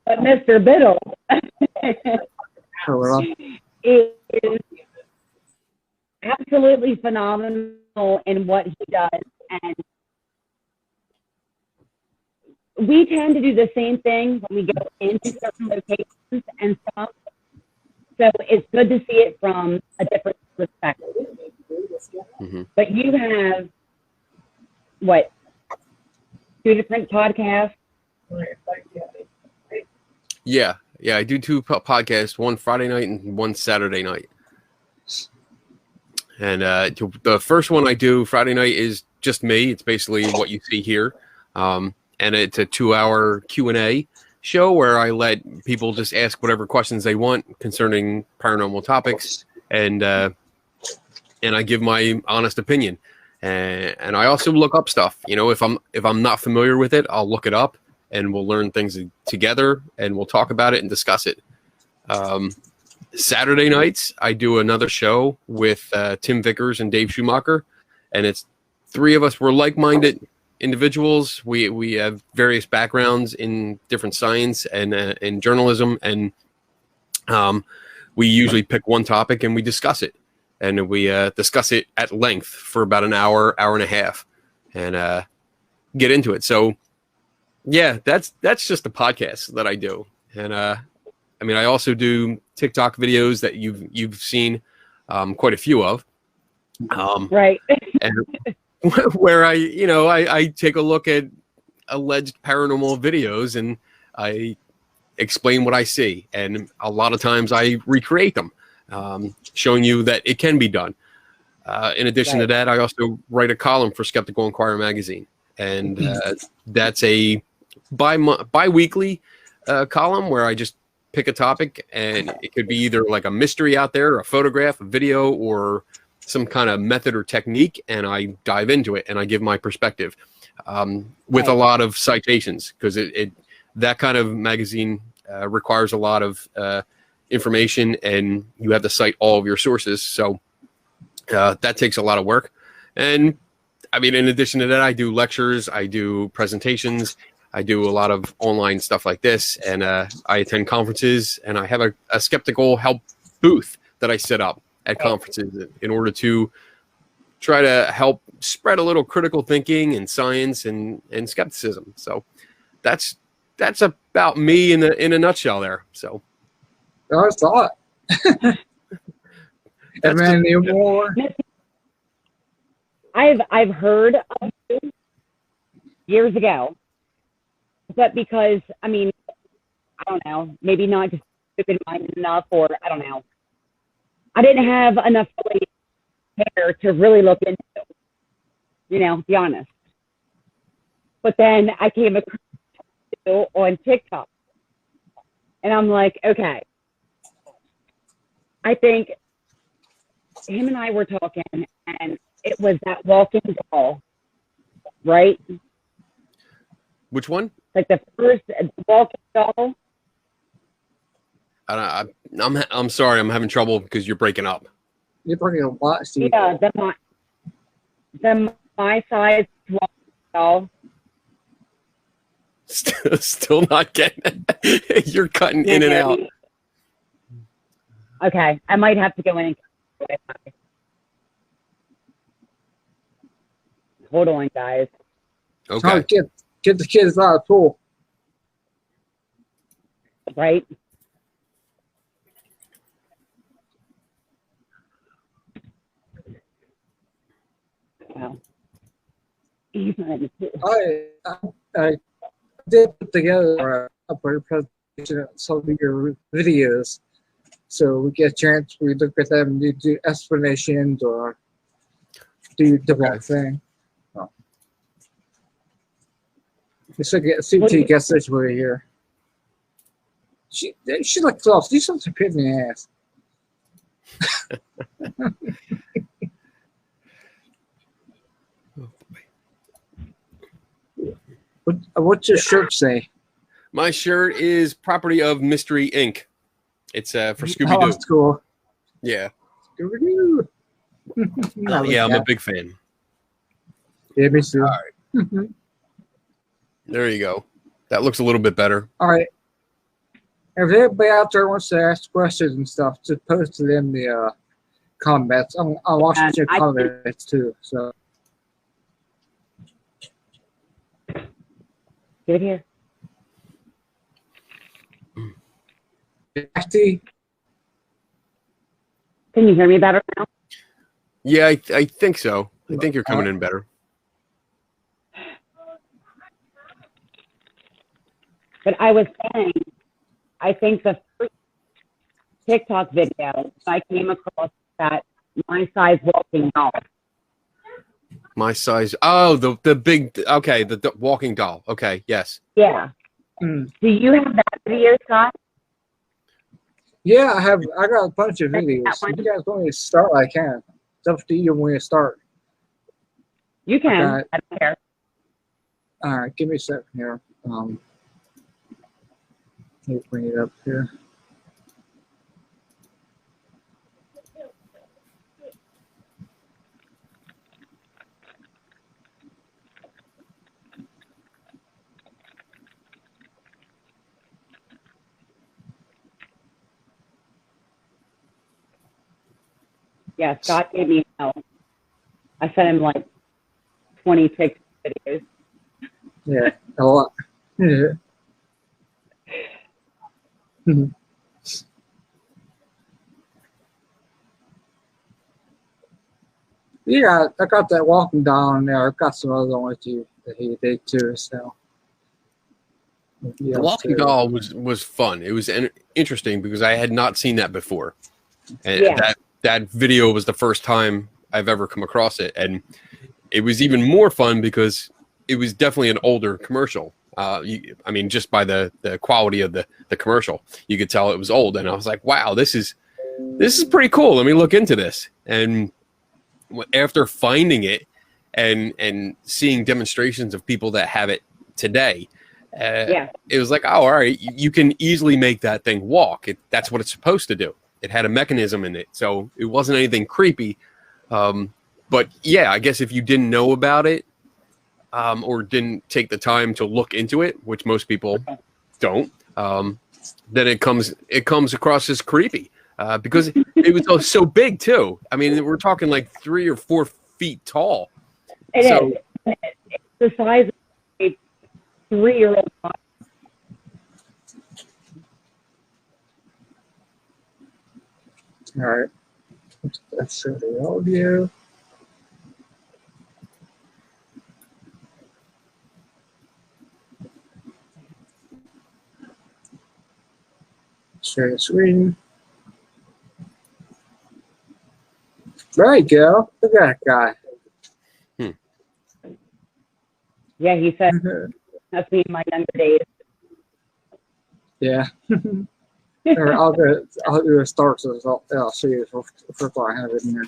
But Mr. Biddle is absolutely phenomenal in what he does. And we tend to do the same thing when we go into certain locations and stuff. So it's good to see it from a different perspective. Mm-hmm. But you have, what, 2 different podcasts? Yeah, I do 2 podcasts, one Friday night and one Saturday night. And the first one I do Friday night is just me. It's basically what you see here. And it's a 2-hour Q&A show where I let people just ask whatever questions they want concerning paranormal topics. And I give my honest opinion. And I also look up stuff. You know, if I'm not familiar with it, I'll look it up and we'll learn things together and we'll talk about it and discuss it. Saturday nights, I do another show with Tim Vickers and Dave Schumacher, and it's 3 of us. We're like-minded individuals. We have various backgrounds in different science and in journalism, and we usually pick one topic and we discuss it. And we discuss it at length for about an hour and a half, and get into it. So, yeah, that's just the podcast that I do. And I mean, I also do TikTok videos that you've seen quite a few of, right? And where I take a look at alleged paranormal videos and I explain what I see, and a lot of times I recreate them. Showing you that it can be done. In addition to that, I also write a column for Skeptical Inquirer magazine, and that's a bi-weekly column where I just pick a topic, and it could be either like a mystery out there, a photograph, a video, or some kind of method or technique, and I dive into it and I give my perspective with a lot of citations, because that kind of magazine requires a lot of information, and you have to cite all of your sources. So that takes a lot of work. And I mean, in addition to that, I do lectures, I do presentations, I do a lot of online stuff like this, and I attend conferences, and I have a skeptical help booth that I set up at conferences in order to try to help spread a little critical thinking and science and skepticism. So that's about me in a nutshell there. So I saw it. And then more. I've heard of you years ago, but because I mean, I don't know, maybe not just open-minded enough, or I don't know, I didn't have enough hair to really look into, be honest. But then I came across you on TikTok, and I'm like, okay. I think him and I were talking, and it was that walking doll, right? Which one? Like the first walking doll. I'm sorry, I'm having trouble because you're breaking up. You're breaking up a lot, Steve. Yeah, the my size walking doll. Still not getting it. You're cutting in and out. Okay, I might have to go in and Wi-Fi. Hold on, guys. Okay. Get the kids out of pool. Right. Wow. He's not in the pool. did put together a presentation of some of your videos, so we get a chance. We look at them, and do explanations or do the whole thing. Oh. Let's see what you gets situated here. She like close. She's such a pain in the ass. What's your shirt say? My shirt is property of Mystery Inc. It's for Scooby-Doo. Oh, that's cool. Yeah. Scooby-Doo. Yeah, I'm a big fan. Yeah, me too. All right. There you go. That looks a little bit better. All right. If anybody out there wants to ask questions and stuff, just post it in the comments. I'm watching your comments too. So. Good here. Nasty. Can you hear me better now? Yeah, I think so. I think you're coming in better. But I was saying, I think the first TikTok video I came across that my size walking doll. My size. Oh, the big. Okay, the walking doll. Okay, yes. Yeah. Mm. Do you have that video, Scott? Yeah, I got a bunch of videos. If you guys want me to start, I can. It's up to you when you start. You can. I don't care. All right, give me a second here. Let me bring it up here. Yeah, Scott gave me hell. I sent him like 20 TikTok videos. Yeah, a lot. Yeah. Yeah, I got that walking down there. I've got some other ones that he did too. So The walking doll was fun. It was interesting because I had not seen that before, and that video was the first time I've ever come across it, and it was even more fun because it was definitely an older commercial. I mean, just by the quality of the commercial, you could tell it was old, and I was like, "Wow, this is pretty cool. Let me look into this." And after finding it and seeing demonstrations of people that have it today, it was like, oh, all right, you can easily make that thing walk. That's what it's supposed to do. It had a mechanism in it, so it wasn't anything creepy. But yeah, I guess if you didn't know about it or didn't take the time to look into it, which most people don't, then it comes across as creepy because it was so big too. I mean, we're talking like 3 or 4 feet tall. It is. It's the size of a 3-year-old. All right. Let's show the audio. Share the screen. There you go. Look at that guy. Yeah, he said that's me in my younger days. Yeah. I'll do a start, so I'll show you first I have it in here.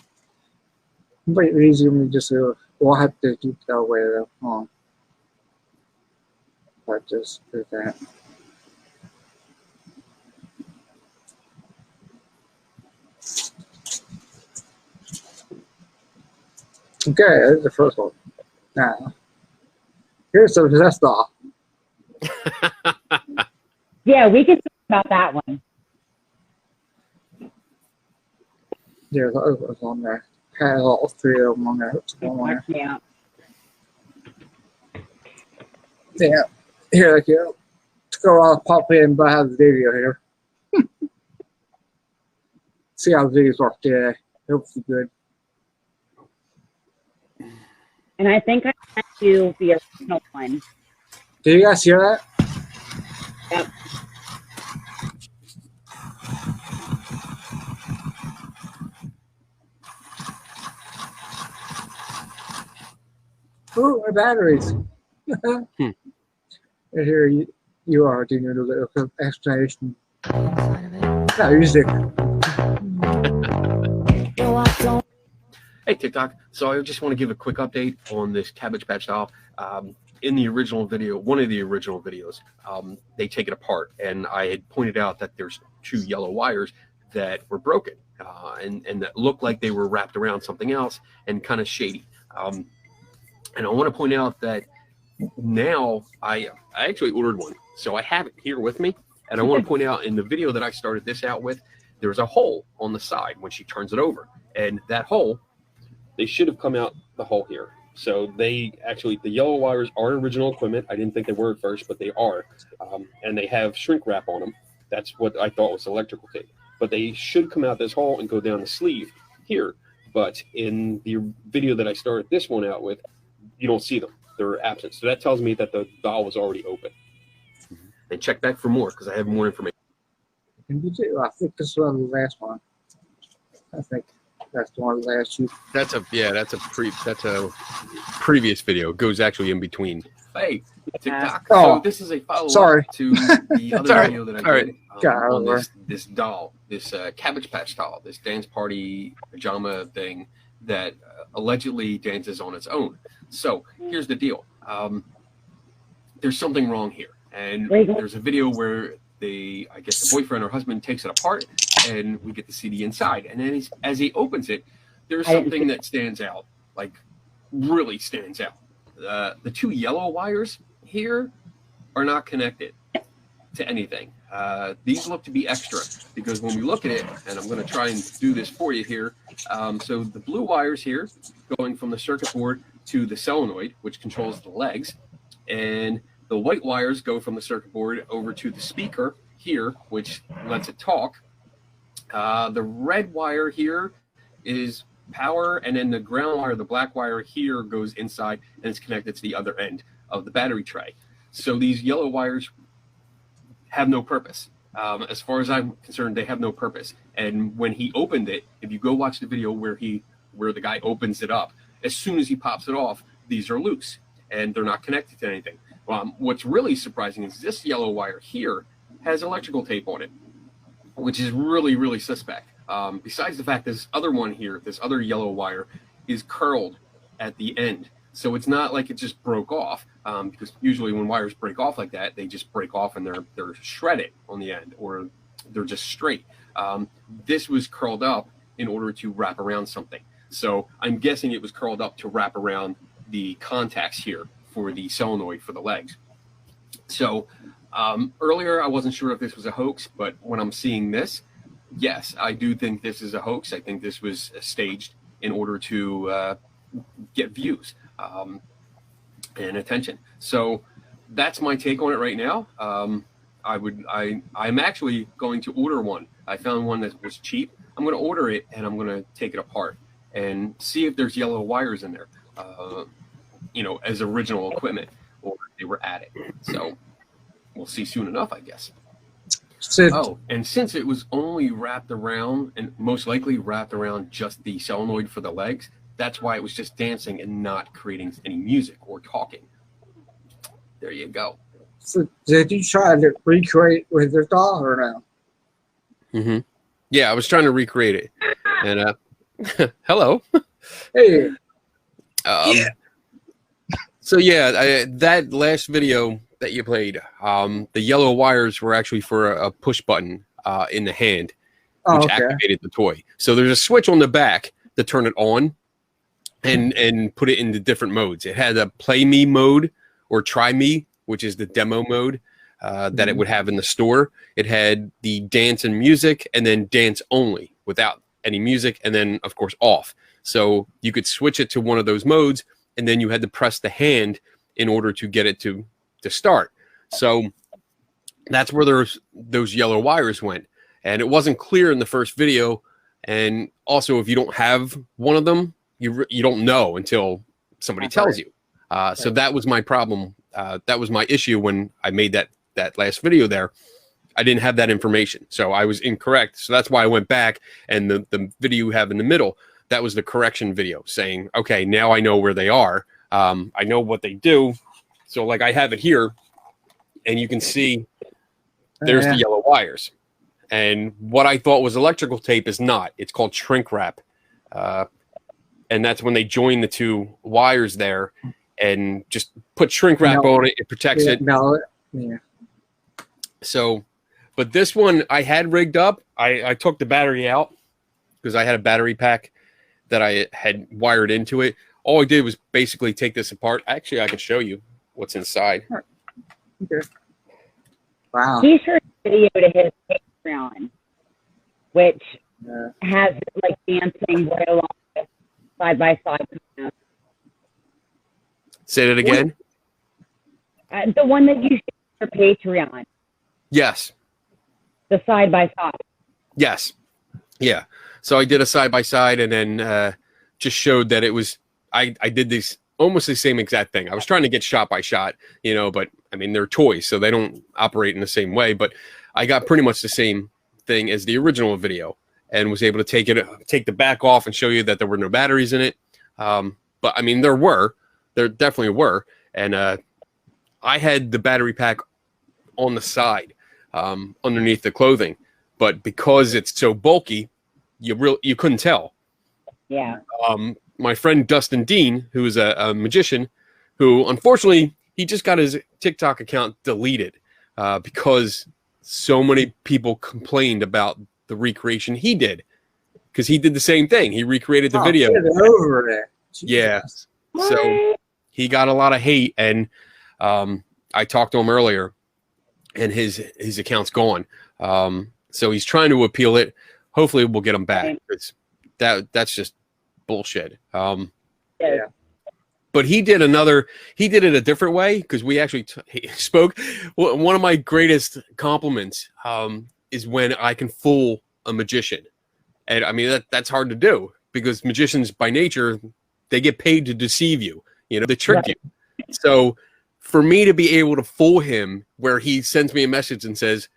But it's easier when we just we'll have to keep that way though. But just do that. Okay, that's the first one. Now, here's the possessed doll. Yeah, we can talk about that one. There's others on there. Had all 3 of them on there. Yeah. Yeah. Here, like, let's go on pop in, but I have the video here. See how the videos work today. Hopefully good. And I think I sent you the original one. Did you guys hear that? Yep. Ooh, my batteries. And here you are doing a little explanation. No, music. Hey, TikTok. So I just want to give a quick update on this Cabbage Patch doll. In the original video, one of the original videos, they take it apart, and I had pointed out that there's 2 yellow wires that were broken and that looked like they were wrapped around something else and kind of shady. And I want to point out that now I actually ordered one, so I have it here with me. And I want to point out in the video that I started this out with, there's a hole on the side when she turns it over, and that hole, they should have come out the hole here. So they actually, the yellow wires are original equipment. I didn't think they were at first, but they are. And they have shrink wrap on them. That's what I thought was electrical tape. But they should come out this hole and go down the sleeve here. But in the video that I started this one out with, you don't see them. They're absent. So that tells me that the doll was already open. And check back for more because I have more information. And you do. I think this was the last one. I think that's the one last shoot. That's a previous video. It goes actually in between. Hey, TikTok. Oh, so this is a follow-up sorry. to the other video that I did on this doll, this Cabbage Patch doll, this dance party pajama thing that allegedly dances on its own. So here's the deal. There's something wrong here, and there's a video where I guess the boyfriend or husband takes it apart, and we get to see the inside. And then as he opens it, there's something that stands out, like really stands out. The 2 yellow wires here are not connected to anything. These look to be extra because when we look at it, and I'm going to try and do this for you here. So the blue wires here going from the circuit board to the solenoid, which controls the legs, and the white wires go from the circuit board over to the speaker here, which lets it talk. The red wire here is power, and then the ground wire, the black wire here, goes inside and it's connected to the other end of the battery tray. So these yellow wires have no purpose. As far as I'm concerned, they have no purpose. And when he opened it, if you go watch the video where the guy opens it up, as soon as he pops it off, these are loose and they're not connected to anything. What's really surprising is this yellow wire here has electrical tape on it, which is really, really suspect. Besides the fact this other one here, this other yellow wire, is curled at the end. So it's not like it just broke off, because usually when wires break off like that, they just break off and they're shredded on the end, or they're just straight. This was curled up in order to wrap around something. So I'm guessing it was curled up to wrap around the contacts here for the solenoid for the legs. So earlier I wasn't sure if this was a hoax, but when I'm seeing this, yes, I do think this is a hoax. I think this was staged in order to get views and attention. So that's my take on it right now. I'm actually going to order one. I found one that was cheap. I'm going to order it and I'm going to take it apart and see if there's yellow wires in there, as original equipment, or they were added. So we'll see soon enough, I guess. And since it was only wrapped around, and most likely wrapped around just the solenoid for the legs, that's why it was just dancing and not creating any music or talking. There you go. So did you try to recreate with your doll or no? Mm-hmm. Yeah, I was trying to recreate it. And hello. Hey. Yeah. So yeah, that last video that you played, the yellow wires were actually for a push button in the hand, which activated the toy. So there's a switch on the back to turn it on and put it into different modes. It had a play me mode or try me, which is the demo mode that it would have in the store. It had the dance and music, and then dance only without any music, and then of course off. So you could switch it to one of those modes, and then you had to press the hand in order to get it to start. So that's where those yellow wires went. And it wasn't clear in the first video. And also, if you don't have one of them, you don't know until somebody tells you. So that was my problem. That was my issue when I made that that last video there, I didn't have that information. So I was incorrect. So that's why I went back, and the video you have in the middle, that was the correction video saying, okay, now I know where they are. I know what they do. So like I have it here, and you can see there's the yellow wires. And what I thought was electrical tape is not. It's called shrink wrap. And that's when they join the two wires there and just put shrink wrap on it. It protects it. Yeah. So, but this one I had rigged up. I took the battery out because I had a battery pack that I had wired into it. All I did was basically take this apart. Actually, I can show you what's inside. Okay. Wow. He shared a video to his Patreon, which has like dancing right along with side by side. Say that again. The one that you shared for Patreon, Yes. the side by side. Yes. Yeah. So I did a side by side, and then just showed that it was. I did this almost the same exact thing. I was trying to get shot by shot, you know, but I mean they're toys, so they don't operate in the same way. But I got pretty much the same thing as the original video, and was able to take the back off and show you that there were no batteries in it. But I mean there definitely were, and I had the battery pack on the side underneath the clothing, but because it's so bulky, you couldn't tell. Yeah. My friend Dustin Dean, who is a magician, who unfortunately he just got his TikTok account deleted because so many people complained about the recreation he did, because he did the same thing. He recreated the video. Get over it. Yeah. So he got a lot of hate, and I talked to him earlier, and his account's gone. So he's trying to appeal it. Hopefully we'll get him back. That's just bullshit. Yeah. But he did it a different way, because we actually spoke. One of my greatest compliments is when I can fool a magician. And I mean, that's hard to do, because magicians by nature, they get paid to deceive you, you know, to trick you. So for me to be able to fool him, where he sends me a message and says,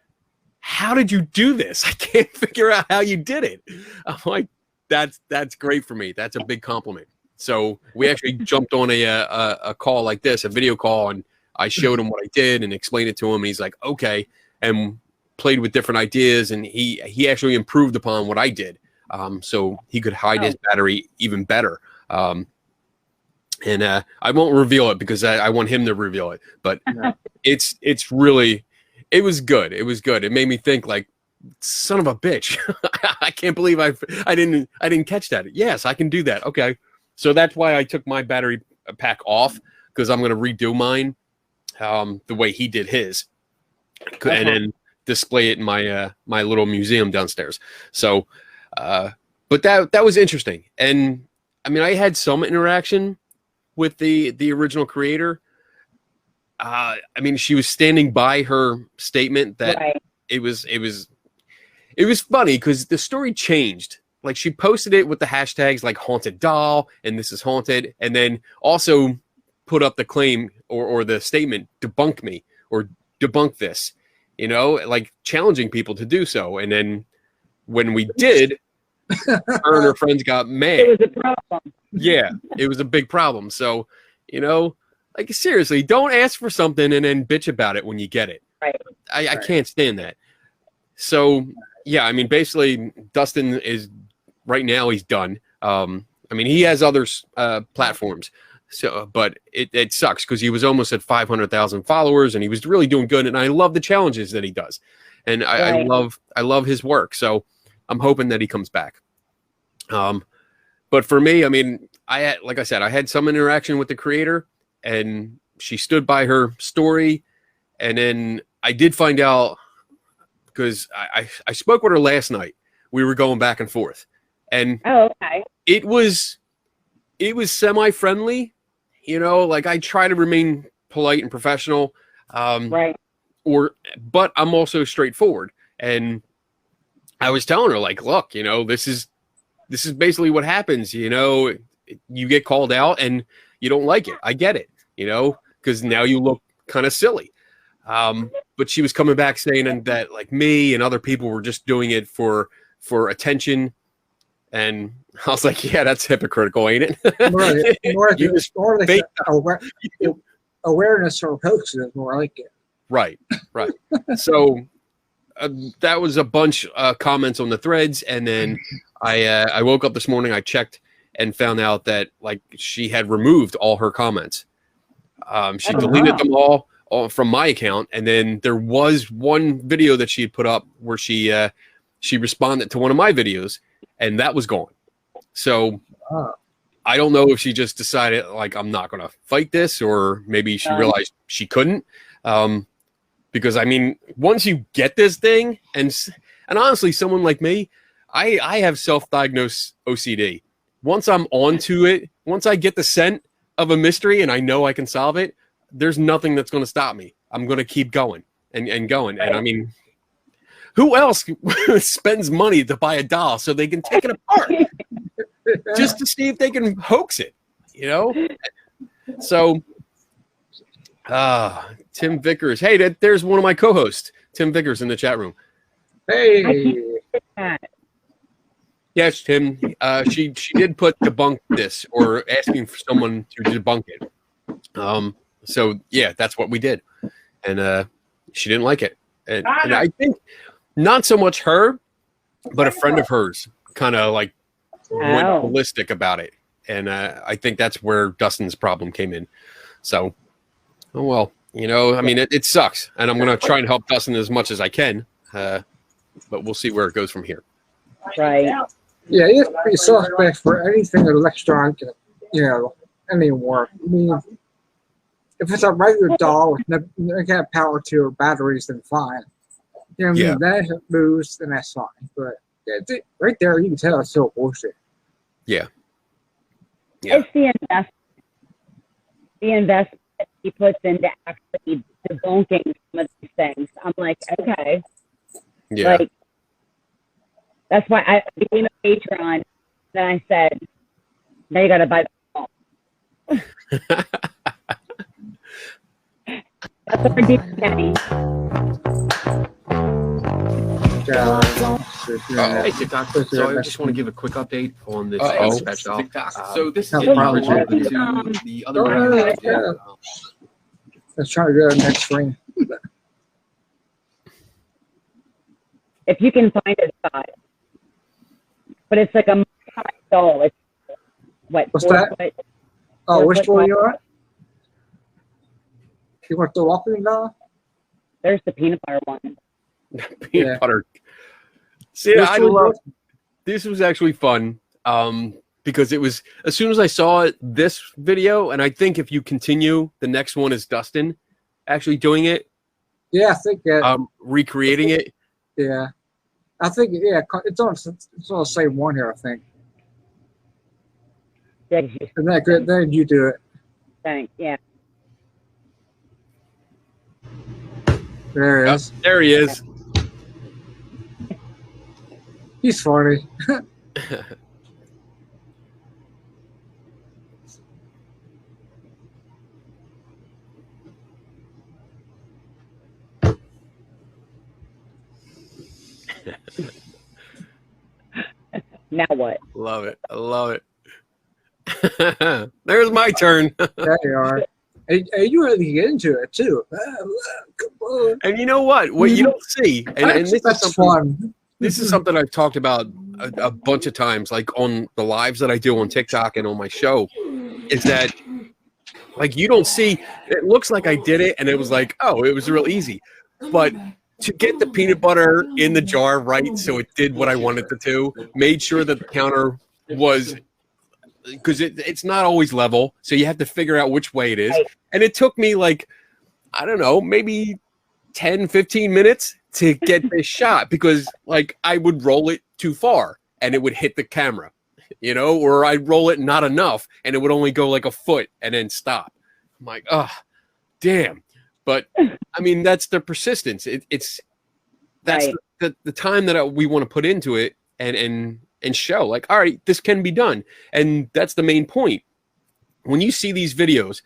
how did you do this? I can't figure out how you did it. I'm like, that's great for me. That's a big compliment. So we actually jumped on a call like this, a video call, and I showed him what I did and explained it to him. And he's like, okay, and played with different ideas, and he actually improved upon what I did, so he could hide his battery even better. And I won't reveal it because I want him to reveal it. But it's really, it was good. It was good. It made me think, like, son of a bitch. I can't believe I didn't catch that. Yes, I can do that. Okay. So that's why I took my battery pack off, because I'm going to redo mine the way he did his, and then display it in my my little museum downstairs. So but that was interesting. And I mean, I had some interaction with the original creator. I mean, she was standing by her statement that it was funny, because the story changed. Like, she posted it with the hashtags like haunted doll and this is haunted, and then also put up the claim or the statement, debunk me or debunk this, you know, like challenging people to do so. And then when we did, her and her friends got mad. It was a problem. Yeah, it was a big problem. So, you know, like, seriously, don't ask for something and then bitch about it when you get it. Right. I can't stand that. So, yeah, I mean, basically, Dustin is, right now, he's done. I mean, he has other platforms, so, but it sucks, because he was almost at 500,000 followers, and he was really doing good. And I love the challenges that he does, and I love his work. So I'm hoping that he comes back. But for me, I mean, like I said, I had some interaction with the creator, and she stood by her story. And then I did find out, because I spoke with her last night. We were going back and forth, and it was semi-friendly, you know, like, I try to remain polite and professional, but I'm also straightforward. And I was telling her, like, look, you know, this is basically what happens. You know, you get called out and you don't like it. I get it, you know, because now you look kind of silly. But she was coming back saying that like me and other people were just doing it for attention. And I was like, yeah, that's hypocritical, ain't it? More like awareness or hoaxes, more like it. Right. So that was a bunch of comments on the threads, and then I woke up this morning, I checked and found out that like she had removed all her comments. She deleted them all from my account, and then there was one video that she had put up where she responded to one of my videos, and that was gone. So I don't know if she just decided like I'm not going to fight this, or maybe she realized she couldn't. Because I mean, once you get this thing, and honestly, someone like me, I have self-diagnosed OCD. Once I'm onto it, once I get the scent of a mystery and I know I can solve it, there's nothing that's going to stop me. I'm going to keep going and going. Right. And I mean, who else spends money to buy a doll so they can take it apart just to see if they can hoax it, you know? So, Tim Vickers. Hey, there's one of my co-hosts, Tim Vickers, in the chat room. Hey. Yes, Tim. She did put debunk this, or asking for someone to debunk it. So yeah, that's what we did, and she didn't like it, and I think not so much her, but a friend of hers kind of like went ballistic about it, and I think that's where Dustin's problem came in. So, oh well, you know, I mean, it sucks, and I'm gonna try and help Dustin as much as I can, but we'll see where it goes from here. Right. Yeah, you have to be suspect for anything electronic, you know, anymore. I mean, if it's a regular doll with no kind of power to or batteries, then fine. You know what I mean? That if it moves, then that's fine. But right there, you can tell it's still bullshit. Yeah. It's the investment he puts into actually debunking some of these things. I'm like, okay. Yeah. Like, that's why I became a patron. Then I said, now you got to buy the phone. That's what I did, Kenny. Hey, TikTok. So I just want to give a quick update on this special. So this is the other one. Let's try to go to the next screen. If you can find it, side. But it's like a doll. It's what? What's that? Oh, which one you are? You want the walking doll? There's the peanut butter one. Peanut butter. See, I love this. Was actually fun because it was as soon as I saw this video, and I think if you continue, the next one is Dustin actually doing it. Yeah, I think recreating it. Yeah, I think it's on the same one here. I think. Isn't that good? Then you do it. Thanks. Yeah. There he is. There he is. He's funny. Now what? Love it. I love it. There's my turn. There you are. And you really get into it too. Come on. And you know what? What you don't see, and this is fun. This is something I've talked about a bunch of times, like on the lives that I do on TikTok and on my show, is that like you don't see. It looks like I did it, and it was like, oh, it was real easy, but to get the peanut butter in the jar right, so it did what I wanted it to, made sure that the counter was. Because it's not always level, so you have to figure out which way it is. And it took me like, I don't know, maybe 10, 15 minutes to get this shot because like I would roll it too far and it would hit the camera, you know, or I'd roll it not enough and it would only go like a foot and then stop. I'm like, oh, damn. But I mean, that's the persistence. That's the time that we want to put into it and show like, all right, this can be done. And that's the main point. When you see these videos,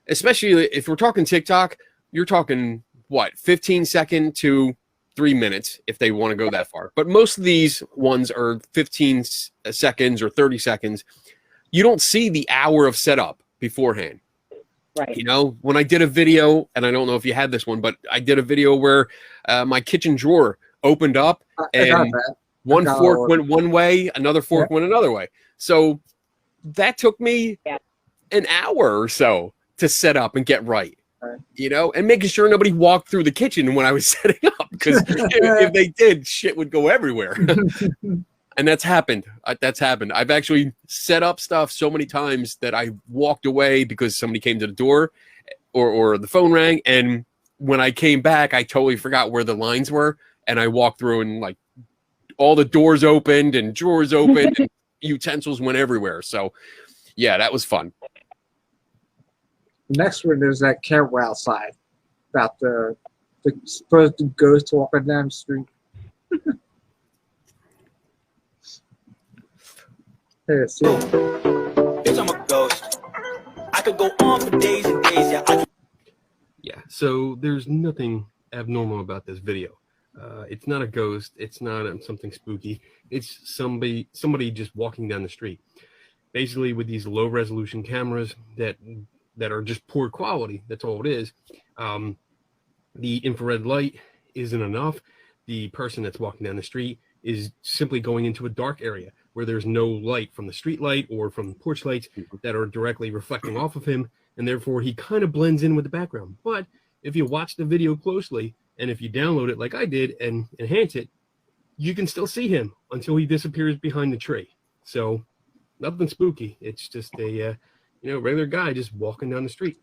especially if we're talking TikTok, you're talking what, 15-second to 3 minutes if they want to go that far. But most of these ones are 15 seconds or 30 seconds. You don't see the hour of setup beforehand. Right. You know, when I did a video, and I don't know if you had this one, but I did a video where my kitchen drawer opened up and one fork went one way, another fork went another way. So that took me an hour or so to set up and get right. You know, and making sure nobody walked through the kitchen when I was setting up, because if they did, shit would go everywhere. And that's happened. I've actually set up stuff so many times that I walked away because somebody came to the door or the phone rang. And when I came back, I totally forgot where the lines were. And I walked through and like all the doors opened and drawers opened and utensils went everywhere. So yeah, that was fun. Next one is that camera outside about the supposed ghost walking down the street. Hey, see. Bitch, I'm a ghost. I could go on for days and days. Yeah, so there's nothing abnormal about this video. It's not a ghost. It's not something spooky. It's somebody just walking down the street. Basically, with these low resolution cameras that are just poor quality. That's all it is. The infrared light isn't enough. The person that's walking down the street is simply going into a dark area where there's no light from the street light or from the porch lights that are directly reflecting off of him, and therefore he kind of blends in with the background. But if you watch the video closely, and if you download it like I did and enhance it, you can still see him until he disappears behind the tree. So nothing spooky. It's just a regular guy just walking down the street.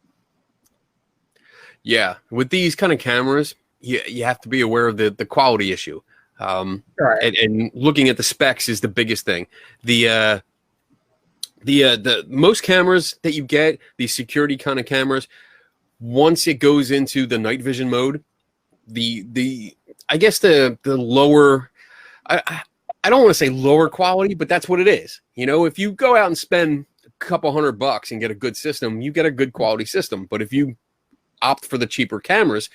Yeah, with these kind of cameras, you have to be aware of the quality issue. Right. And looking at the specs is the biggest thing. The most cameras that you get, these security kind of cameras, once it goes into the night vision mode, I guess the lower, I don't want to say lower quality, but that's what it is. You know, if you go out and spend couple $100 and get a good system, you get a good quality system. But if you opt for the cheaper cameras,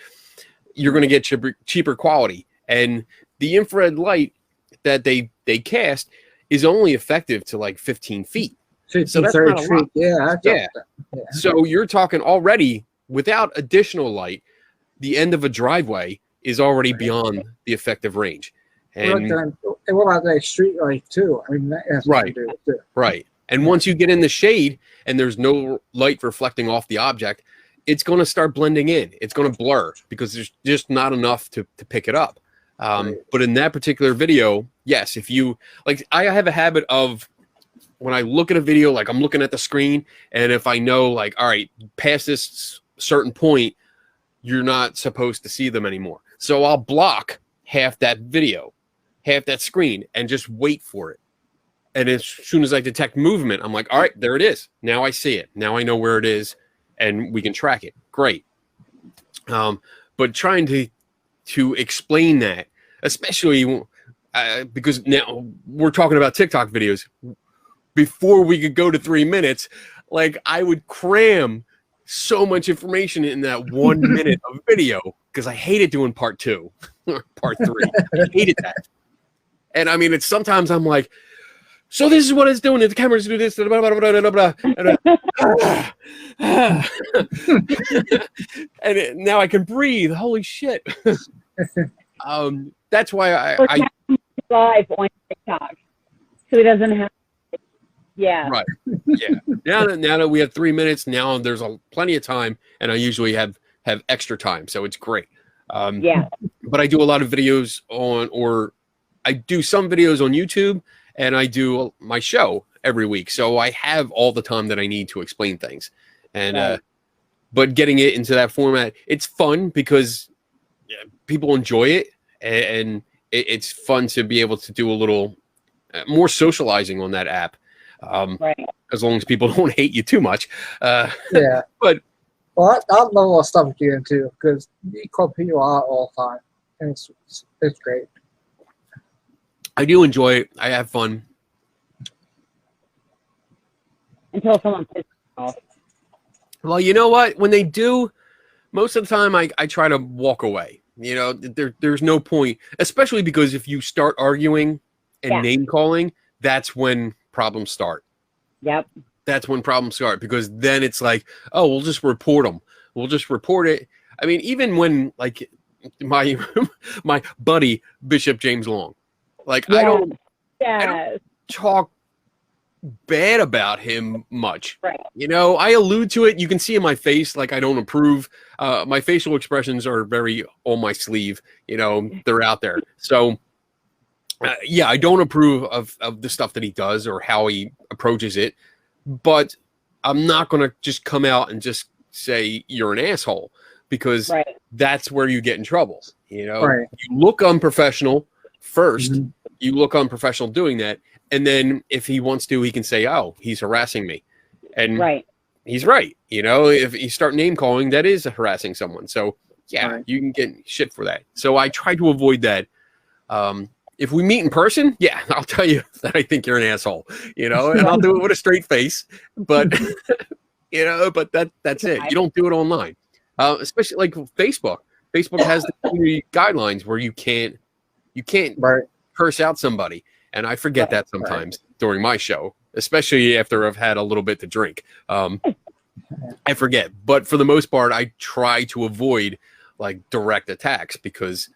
you're going to get cheaper quality. And the infrared light that they cast is only effective to like 15 feet. 15, so that's 30 not a feet. lot. Yeah. So you're talking already without additional light, the end of a driveway is already beyond the effective range. And what about that street light too? I mean, that has right, to do too. Right. And once you get in the shade and there's no light reflecting off the object, it's going to start blending in. It's going to blur because there's just not enough to pick it up. But in that particular video, yes, if you like, I have a habit of when I look at a video, like I'm looking at the screen, and if I know like, all right, past this certain point, you're not supposed to see them anymore. So I'll block half that video, half that screen, and just wait for it. And as soon as I detect movement, I'm like, all right, there it is. Now I see it. Now I know where it is, and we can track it. Great. But trying to explain that, especially because now we're talking about TikTok videos. Before we could go to 3 minutes, like I would cram so much information in that 1 minute of video because I hated doing part 2 or part 3. I hated that. And I mean, it's sometimes I'm like, so this is what it's doing. The cameras do this, blah, blah, blah, blah, blah, and now I can breathe. Holy shit. That's why I live on TikTok, so he doesn't have. Yeah. Right. Yeah. Now that we have 3 minutes, now there's plenty of time, and I usually have extra time, so it's great. Yeah. But I do a lot of videos I do some videos on YouTube, and I do my show every week, so I have all the time that I need to explain things. And but getting it into that format, it's fun because people enjoy it, and it's fun to be able to do a little more socializing on that app. Right. As long as people don't hate you too much. Yeah. But well, I love all the stuff you get into because you call people out all the time, and it's great. I do enjoy it. I have fun. Until someone pisses off. Well, you know what? When they do most of the time I try to walk away. You know, there's no point, especially because if you start arguing and name calling, that's when problems start. Yep. That's when problems start, because then it's like, oh, we'll just report them. We'll just report it. I mean, even when like my my buddy Bishop James Long, like I don't talk bad about him much. Right. You know, I allude to it. You can see in my face, like I don't approve. My facial expressions are very on my sleeve. You know, they're out there. So, yeah, I don't approve of the stuff that he does or how he approaches it. But I'm not going to just come out and just say you're an asshole, because that's where you get in trouble. You know, you look unprofessional first. You look unprofessional doing that. And then if he wants to, he can say, oh, he's harassing me. And he's right. You know, if you start name calling, that is harassing someone. So, yeah, you can get shit for that. So I try to avoid that. If we meet in person, yeah, I'll tell you that I think you're an asshole, you know, and I'll do it with a straight face. But, you know, but that's it. You don't do it online, especially like Facebook. Facebook has the community guidelines where you can't curse out somebody. And I forget that sometimes during my show, especially after I've had a little bit to drink. I forget. But for the most part, I try to avoid like direct attacks because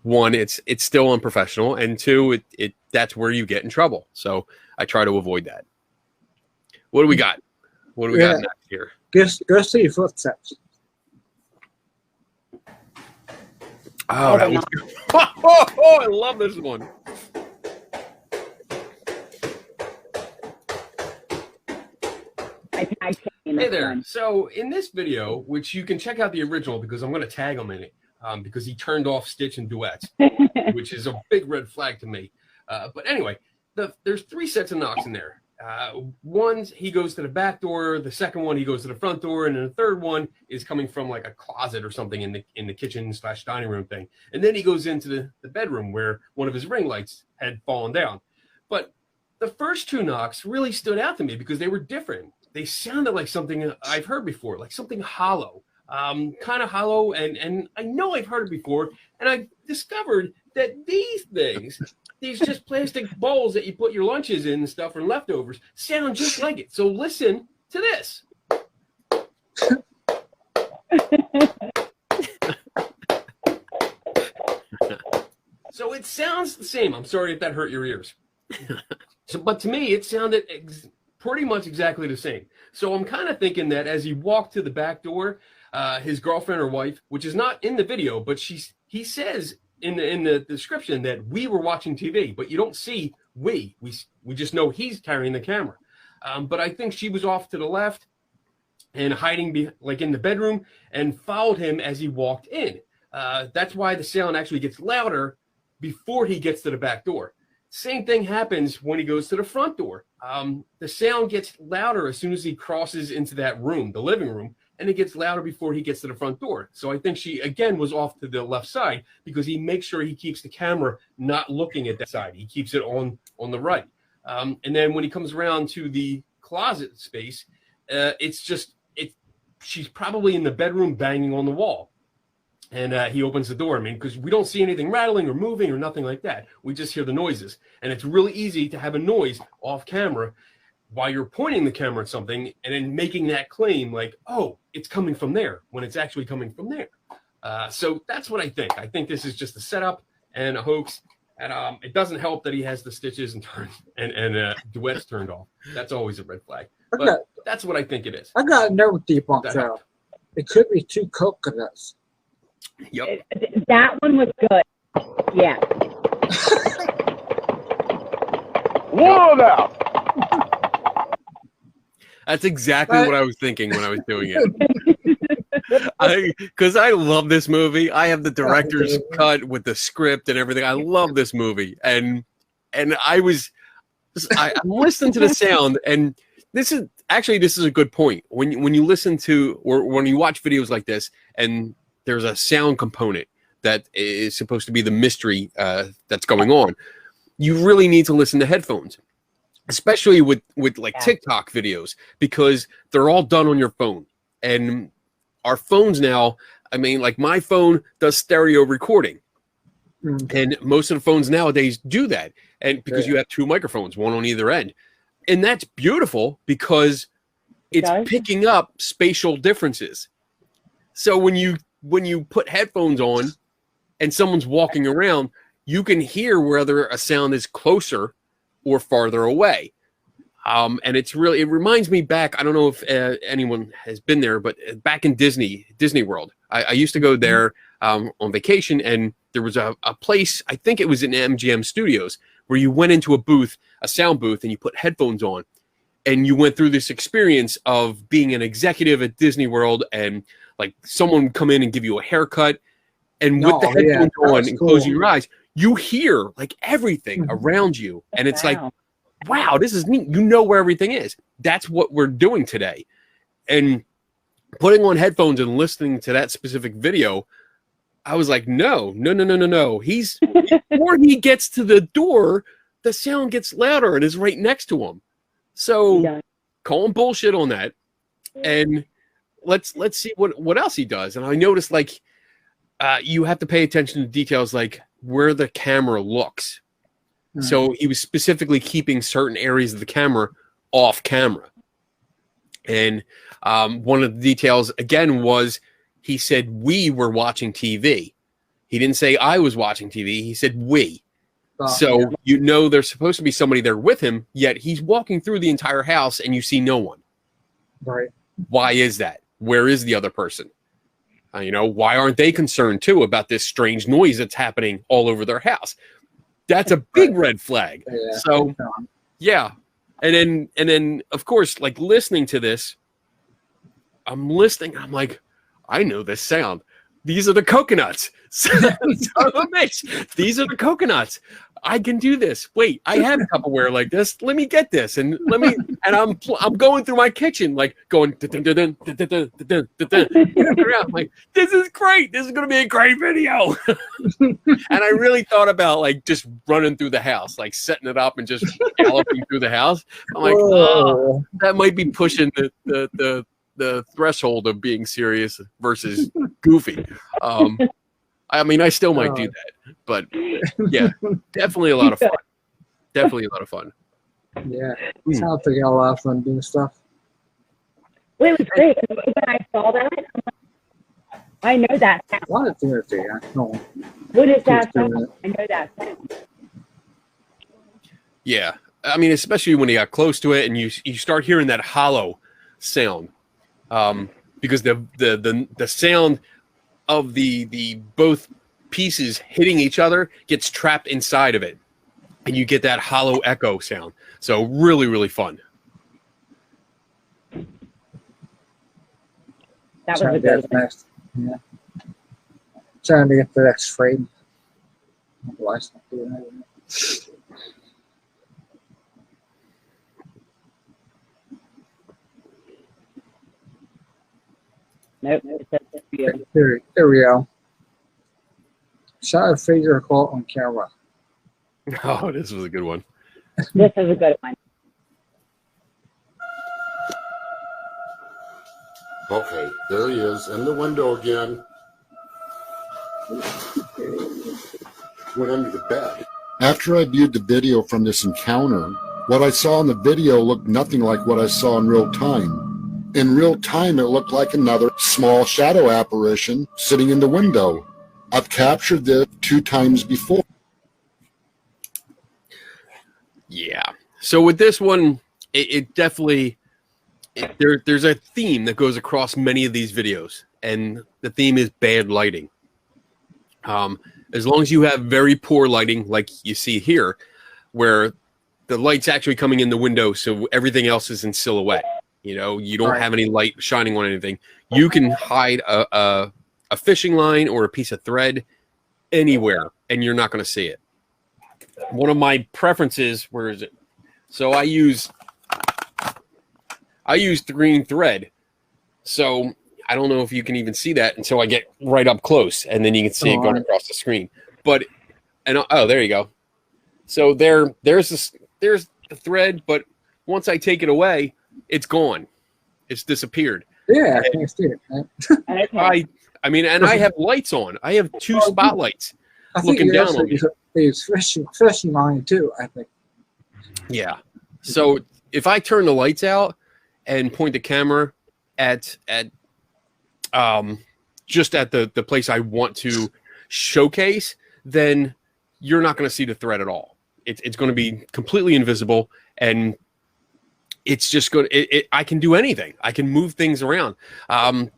one, it's still unprofessional, and two, it that's where you get in trouble. So I try to avoid that. What do we got? What do we got next here? Go see your footsteps. Oh, that was good. Oh, I love this one. Hey there. So in this video, which you can check out the original because I'm going to tag him in it, because he turned off Stitch and duets, which is a big red flag to me. But anyway, there's 3 sets of knocks in there. One, he goes to the back door. The second one, he goes to the front door, and then the third one is coming from like a closet or something in the kitchen / dining room thing. And then he goes into the bedroom where one of his ring lights had fallen down. But the first 2 knocks really stood out to me because they were different. They sounded like something I've heard before, like something hollow, kind of hollow. And I know I've heard it before. And I discovered that these things, these just plastic bowls that you put your lunches in and stuff or leftovers, sound just like it. So listen to this. So it sounds the same. I'm sorry if that hurt your ears. But to me, it sounded pretty much exactly the same. So I'm kind of thinking that as he walked to the back door, his girlfriend or wife, which is not in the video, but he says in the description that we were watching TV, but you don't see we just know he's carrying the camera. But I think she was off to the left and hiding like in the bedroom and followed him as he walked in. That's why the sound actually gets louder before he gets to the back door. Same thing happens when he goes to the front door. The sound gets louder as soon as he crosses into that room, the living room, and it gets louder before he gets to the front door. So I think she, again, was off to the left side because he makes sure he keeps the camera not looking at that side. He keeps it on the right. And then when he comes around to the closet space, she's probably in the bedroom banging on the wall. And he opens the door, because we don't see anything rattling or moving or nothing like that. We just hear the noises. And it's really easy to have a noise off camera while you're pointing the camera at something and then making that claim like, oh, it's coming from there, when it's actually coming from there. So that's what I think. I think this is just a setup and a hoax. And it doesn't help that he has the stitches and duets turned off. That's always a red flag. But that's what I think it is. I got another debunk though. It could be 2 coconuts. Yep. That one was good. Yeah. Whoa now. That's exactly what I was thinking when I was doing it. Because I love this movie. I have the director's cut with the script and everything. I love this movie, and I'm listening to the sound, and this is a good point. When you listen to or when you watch videos like this, and there's a sound component that is supposed to be the mystery that's going on, you really need to listen to headphones, especially with like TikTok videos, because they're all done on your phone. And our phones now, I mean, like my phone does stereo recording. And most of the phones nowadays do that. And because you have two microphones, one on either end. And that's beautiful because it's picking up spatial differences. So when you put headphones on and someone's walking around, you can hear whether a sound is closer or farther away. And it reminds me back, I don't know if anyone has been there, but back in Disney World, I used to go there on vacation, and there was a place, I think it was in MGM Studios, where you went into a sound booth, and you put headphones on, and you went through this experience of being an executive at Disney World, and like someone would come in and give you a haircut, and with the headphones on and closing your eyes, you hear like everything around you, and it's like, wow, this is neat. You know where everything is. That's what we're doing today. And putting on headphones and listening to that specific video, I was like, no. Before he gets to the door, the sound gets louder and is right next to him. So call him bullshit on that. And let's see what else he does. And I noticed, like, you have to pay attention to details like where the camera looks. So he was specifically keeping certain areas of the camera off camera. And one of the details, again, was he said we were watching TV. He didn't say I was watching TV. He said we. So you know there's supposed to be somebody there with him, yet he's walking through the entire house and you see no one. Right. Why is that? Where is the other person? Why aren't they concerned, too, about this strange noise that's happening all over their house? That's a big red flag. Yeah. So, yeah. And then, of course, like listening to this, I'm listening. I'm like, I know this sound. These are the coconuts. These are the coconuts. I can do this. Wait, I have Tupperware like this. Let me get this, and I'm going through my kitchen, like going. I'm like, this is great. This is gonna be a great video. And I really thought about like just running through the house, like setting it up and just galloping through the house. I'm like, oh, that might be pushing the threshold of being serious versus goofy. I mean, I still might do that, but yeah, definitely a lot of fun. Definitely a lot of fun. Yeah, sounds like a lot of fun doing stuff. Well, it was great. When I saw that, I'm like, I know that sound. A lot of things there. What is that sound? I know that sound. Yeah, I mean, especially when you got close to it and you start hearing that hollow sound, because the sound of the both pieces hitting each other gets trapped inside of it, and you get that hollow echo sound. So really, really fun. That was a good one. Next. Yeah. Trying to get the next frame. Why is not doing that? Nope. There we go. Shot of Fraser caught on camera. Oh, this was a good one. This is a good one. Okay, there he is in the window again. Went under the bed. After I viewed the video from this encounter, what I saw in the video looked nothing like what I saw in real time. In real time, it looked like another small shadow apparition sitting in the window. I've captured this 2 times before. Yeah. So with this one, it definitely, there's a theme that goes across many of these videos, and the theme is bad lighting. As long as you have very poor lighting, like you see here, where the light's actually coming in the window, so everything else is in silhouette. You don't have any light shining on anything. You can hide a fishing line or a piece of thread anywhere, and you're not going to see it. One of my preferences, where is it? So I use green thread. So I don't know if you can even see that until I get right up close, and then you can see it going across the screen. But there you go. So there's the thread, but once I take it away, it's gone. It's disappeared. Yeah, I can see it. Man. Okay. I mean, and I have lights on. I have 2 spotlights I think looking you down also on me. use flashing line too. I think. Yeah. So if I turn the lights out and point the camera at just at the place I want to showcase, then you're not going to see the thread at all. It's going to be completely invisible, and it's just going to, I can do anything. I can move things around.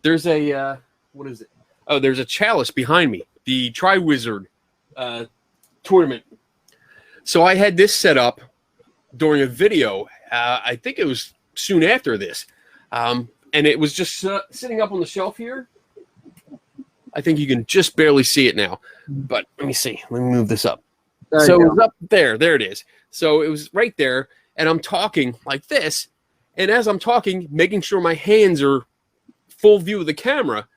There's a, what is it? Oh, there's a chalice behind me, the Tri-Wizard tournament. So I had this set up during a video. I think it was soon after this. And it was just sitting up on the shelf here. I think you can just barely see it now. But let me see. Let me move this up. So it was up there. There it is. So it was right there. And I'm talking like this. And as I'm talking, making sure my hands are full view of the camera,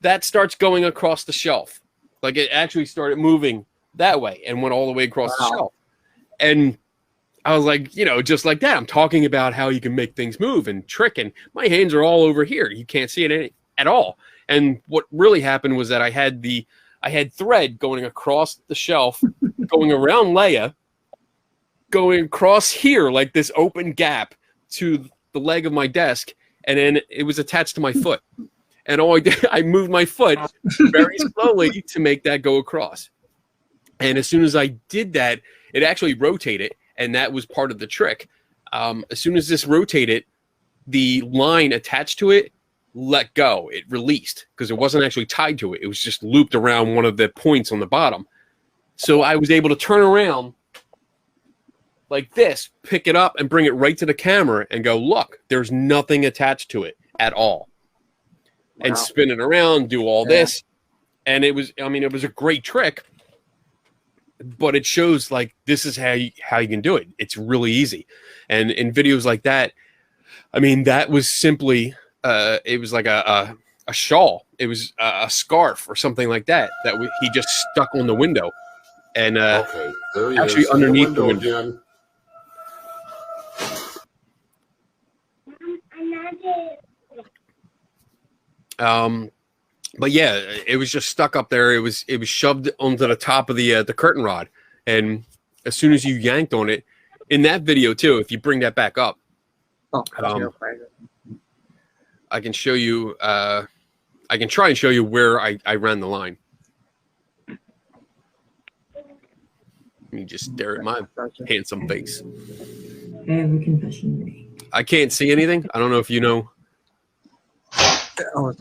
that starts going across the shelf. Like it actually started moving that way and went all the way across the shelf. And I was like, you know, just like that. I'm talking about how you can make things move and trick, and my hands are all over here. You can't see it at all. And what really happened was that I had thread going across the shelf, going around Leia, going across here like this open gap to the leg of my desk, and then it was attached to my foot. And all I did, I moved my foot very slowly to make that go across. And as soon as I did that, it actually rotated, and that was part of the trick. As soon as this rotated, the line attached to it let go. It released because it wasn't actually tied to it. It was just looped around one of the points on the bottom. So I was able to turn around like this, pick it up, and bring it right to the camera and go, look, there's nothing attached to it at all. Wow. And spin it around, do all this. And it was, I mean, it was a great trick, but it shows like this is how you can do it. It's really easy. And in videos like that, I mean, that was simply, it was like a shawl. It was a scarf or something like that he just stuck on the window. And okay, there he actually is. underneath the window again. But yeah, it was just stuck up there. It was shoved onto the top of the curtain rod, and as soon as you yanked on it, in that video too, if you bring that back up, I can show you. I can try and show you where I ran the line. Let me just stare at my handsome face. I have a confession. I can't see anything. I don't know if you know. Oh,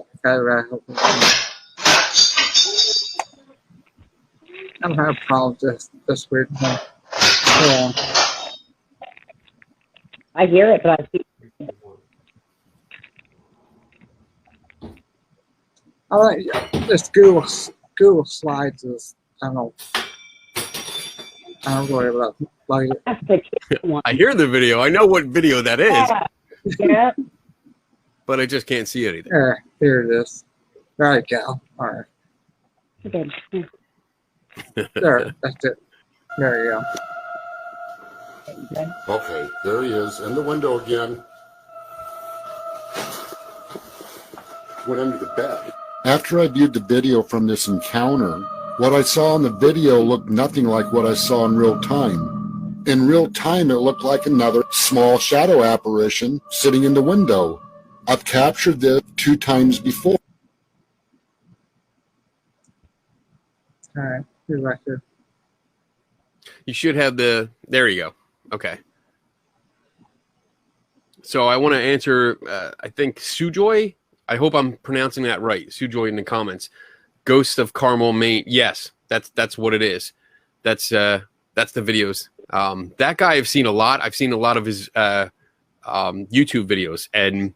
I'm having problems with this weird thing. I hear it, but I see. I like this Google Slides is, I don't know. I don't worry about like it. That's the cute one. I hear the video. I know what video that is, Yeah. but I just can't see anything. Here it is. There you go. All right. Okay. There, that's it. There you go. Okay, there he is in the window again. Went under the bed. After I viewed the video from this encounter, what I saw in the video looked nothing like what I saw in real time. In real time, it looked like another small shadow apparition sitting in the window. I've captured this 2 times before. All right. You're right here. You should have there you go. Okay. So I want to answer, I think Sujoy. I hope I'm pronouncing that right. Sujoy in the comments. Ghost of Carmel, Maine. Yes, that's what it is. That's the videos. That guy I've seen a lot. I've seen a lot of his YouTube videos, and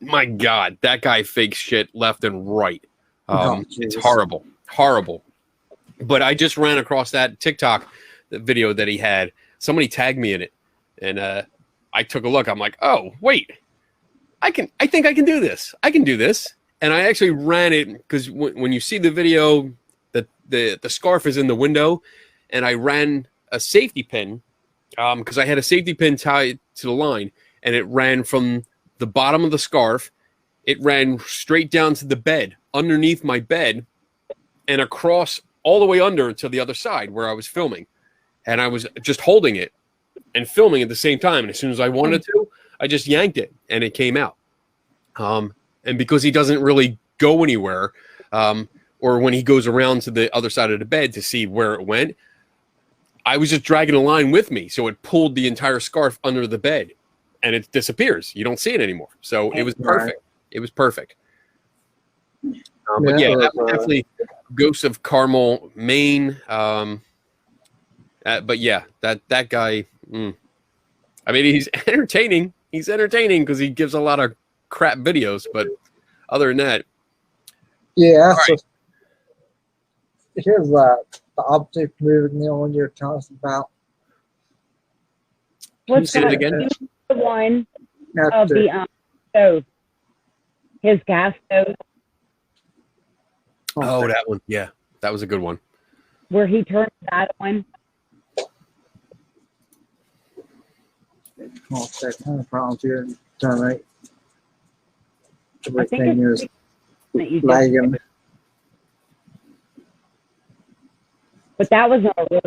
my God, that guy fakes shit left and right. It's horrible. But I just ran across that TikTok video that he had. Somebody tagged me in it, and I took a look. I'm like, oh wait, I think I can do this. I can do this. And I actually ran it because when you see the video, the scarf is in the window, and I ran a safety pin because I had a safety pin tied to the line, and it ran from the bottom of the scarf. It ran straight down to the bed, underneath my bed, and across all the way under to the other side where I was filming. And I was just holding it and filming at the same time. And as soon as I wanted to, I just yanked it and it came out. And because he doesn't really go anywhere, or when he goes around to the other side of the bed to see where it went, I was just dragging a line with me. So it pulled the entire scarf under the bed and it disappears. You don't see it anymore. So it was perfect. It was perfect. But yeah, that was definitely Ghosts of Carmel, Maine. But yeah, that guy, I mean, he's entertaining. He's entertaining because he gives a lot of crap videos. But other than that. Yeah. So here's the object moving the one you're telling us about. Can you say it again? The one of the stove. His gas stove. Oh, that one. Yeah, that was a good one. Where he turned that on. Oh, that kind of problems here tonight. I think Everything is that you lagging. But that was not a real.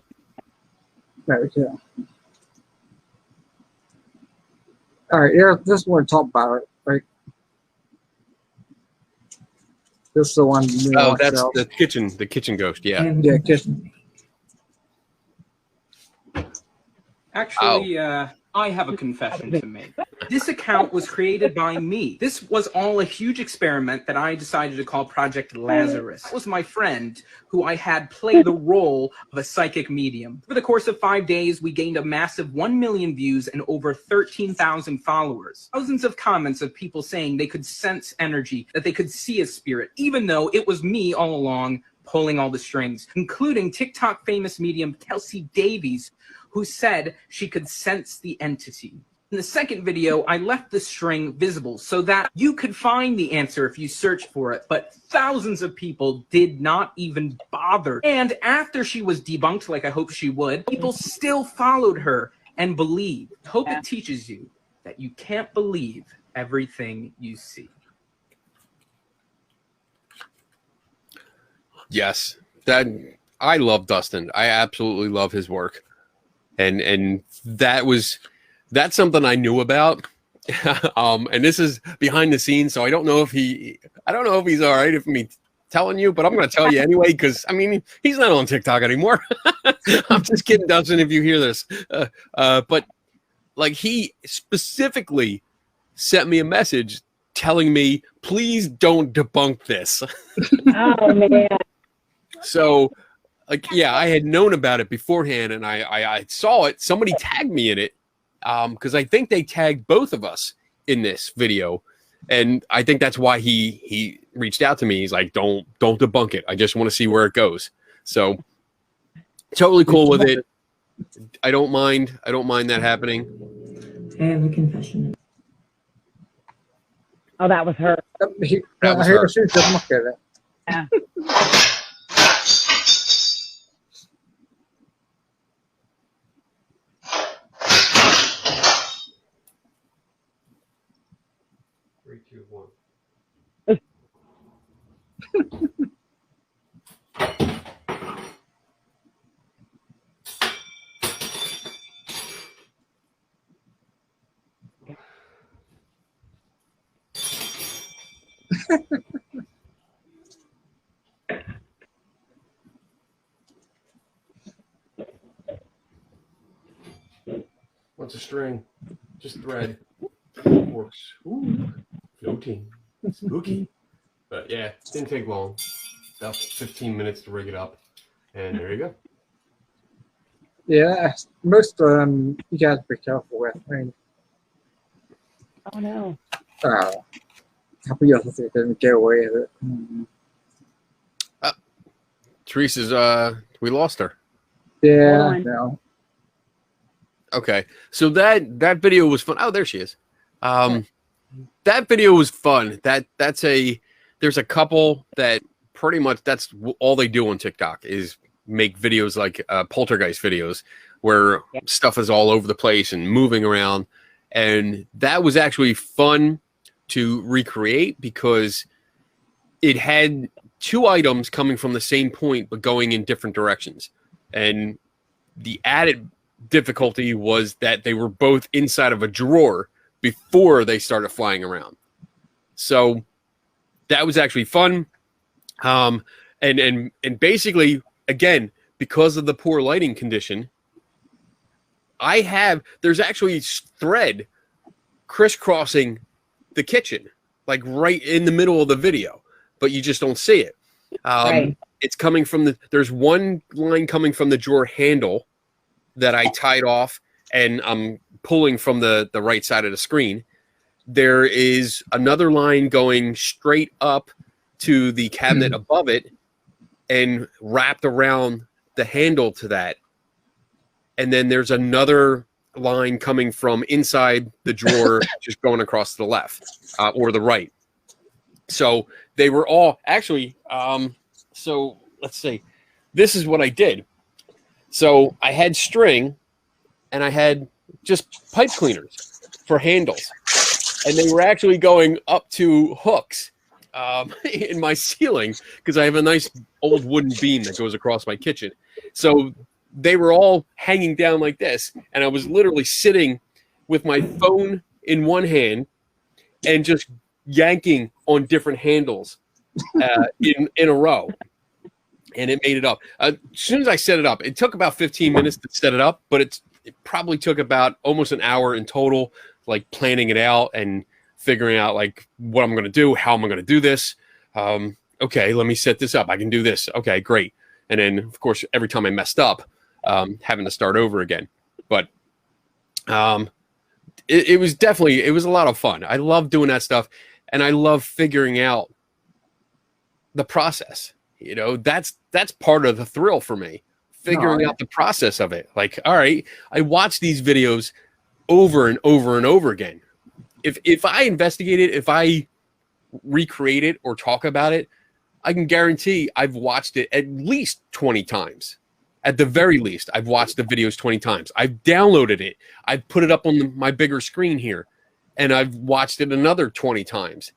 Right, yeah. All right, yeah, this one talk about it, right? This is the one. Oh, that's the kitchen ghost. Yeah. And Yeah, kitchen. Actually, I have a confession to make. This account was created by me. This was all a huge experiment that I decided to call Project Lazarus. That was my friend who I had play the role of a psychic medium. Over the course of 5 days, we gained a massive 1 million views and over 13,000 followers. Thousands of comments of people saying they could sense energy, that they could see a spirit, even though it was me all along pulling all the strings, including TikTok famous medium Kelsey Davies, who said she could sense the entity. In the second video, I left the string visible so that you could find the answer if you search for it, but thousands of people did not even bother. And after she was debunked, like I hoped she would, people still followed her and believed. I hope it teaches you that you can't believe everything you see. Yes, that I love Dustin. I absolutely love his work. And that's something I knew about. And this is behind the scenes, so I don't know if he's all right with me telling you, but I'm going to tell you anyway because I mean he's not on TikTok anymore. I'm just kidding, Dustin, if you hear this. But like he specifically sent me a message telling me, please don't debunk this. Oh man. So. Like, yeah, I had known about it beforehand, and I saw it. Somebody tagged me in it because I think they tagged both of us in this video, and I think that's why he reached out to me. He's like, "Don't debunk it. I just want to see where it goes." So, totally cool with it. I don't mind that happening. I have a confession. Oh, that was her. That was Here, her. she just look at it. Yeah. Three, two, one. What's a string? Just thread. Works. Ooh, floating. Spooky. But yeah, didn't take long. About 15 minutes to rig it up. And there you go. Yeah, most of them you got to be careful with. I mean, Oh no. a couple of others they didn't get away with it. Teresa's, we lost her. Yeah, Hold on. no. Okay. So that video was fun. Oh, there she is. That video was fun. There's a couple that pretty much that's all they do on TikTok is make videos like poltergeist videos where stuff is all over the place and moving around. And that was actually fun to recreate because it had two items coming from the same point but going in different directions. And the added difficulty was that they were both inside of a drawer before they started flying around. So that was actually fun. And basically, again, because of the poor lighting condition, there's actually thread crisscrossing the kitchen, like right in the middle of the video, but you just don't see it. Right. It's coming from there's one line coming from the drawer handle that I tied off, and I'm pulling from the right side of the screen. There is another line going straight up to the cabinet above it and wrapped around the handle to that. And then there's another line coming from inside the drawer, just going across to the left or the right. So they were all actually, so let's see, this is what I did. So I had string and I had just pipe cleaners for handles. And they were actually going up to hooks in my ceiling because I have a nice old wooden beam that goes across my kitchen. So they were all hanging down like this. And I was literally sitting with my phone in one hand and just yanking on different handles in a row. And it made it up. As soon as I set it up, it took about 15 minutes to set it up, but it probably took about almost an hour in total, like planning it out and figuring out like what I'm going to do, how am I going to do this. Okay, let me set this up. I can do this. Okay, great. And then, of course, every time I messed up, having to start over again. But it was a lot of fun. I love doing that stuff, and I love figuring out the process. You know, that's part of the thrill for me, figuring out the process of it. Like, all right, I watch these videos over and over and over again. If I investigate it, if I recreate it or talk about it, I can guarantee I've watched it at least 20 times. At the very least, I've watched the videos 20 times. I've downloaded it. I've put it up on my bigger screen here, and I've watched it another 20 times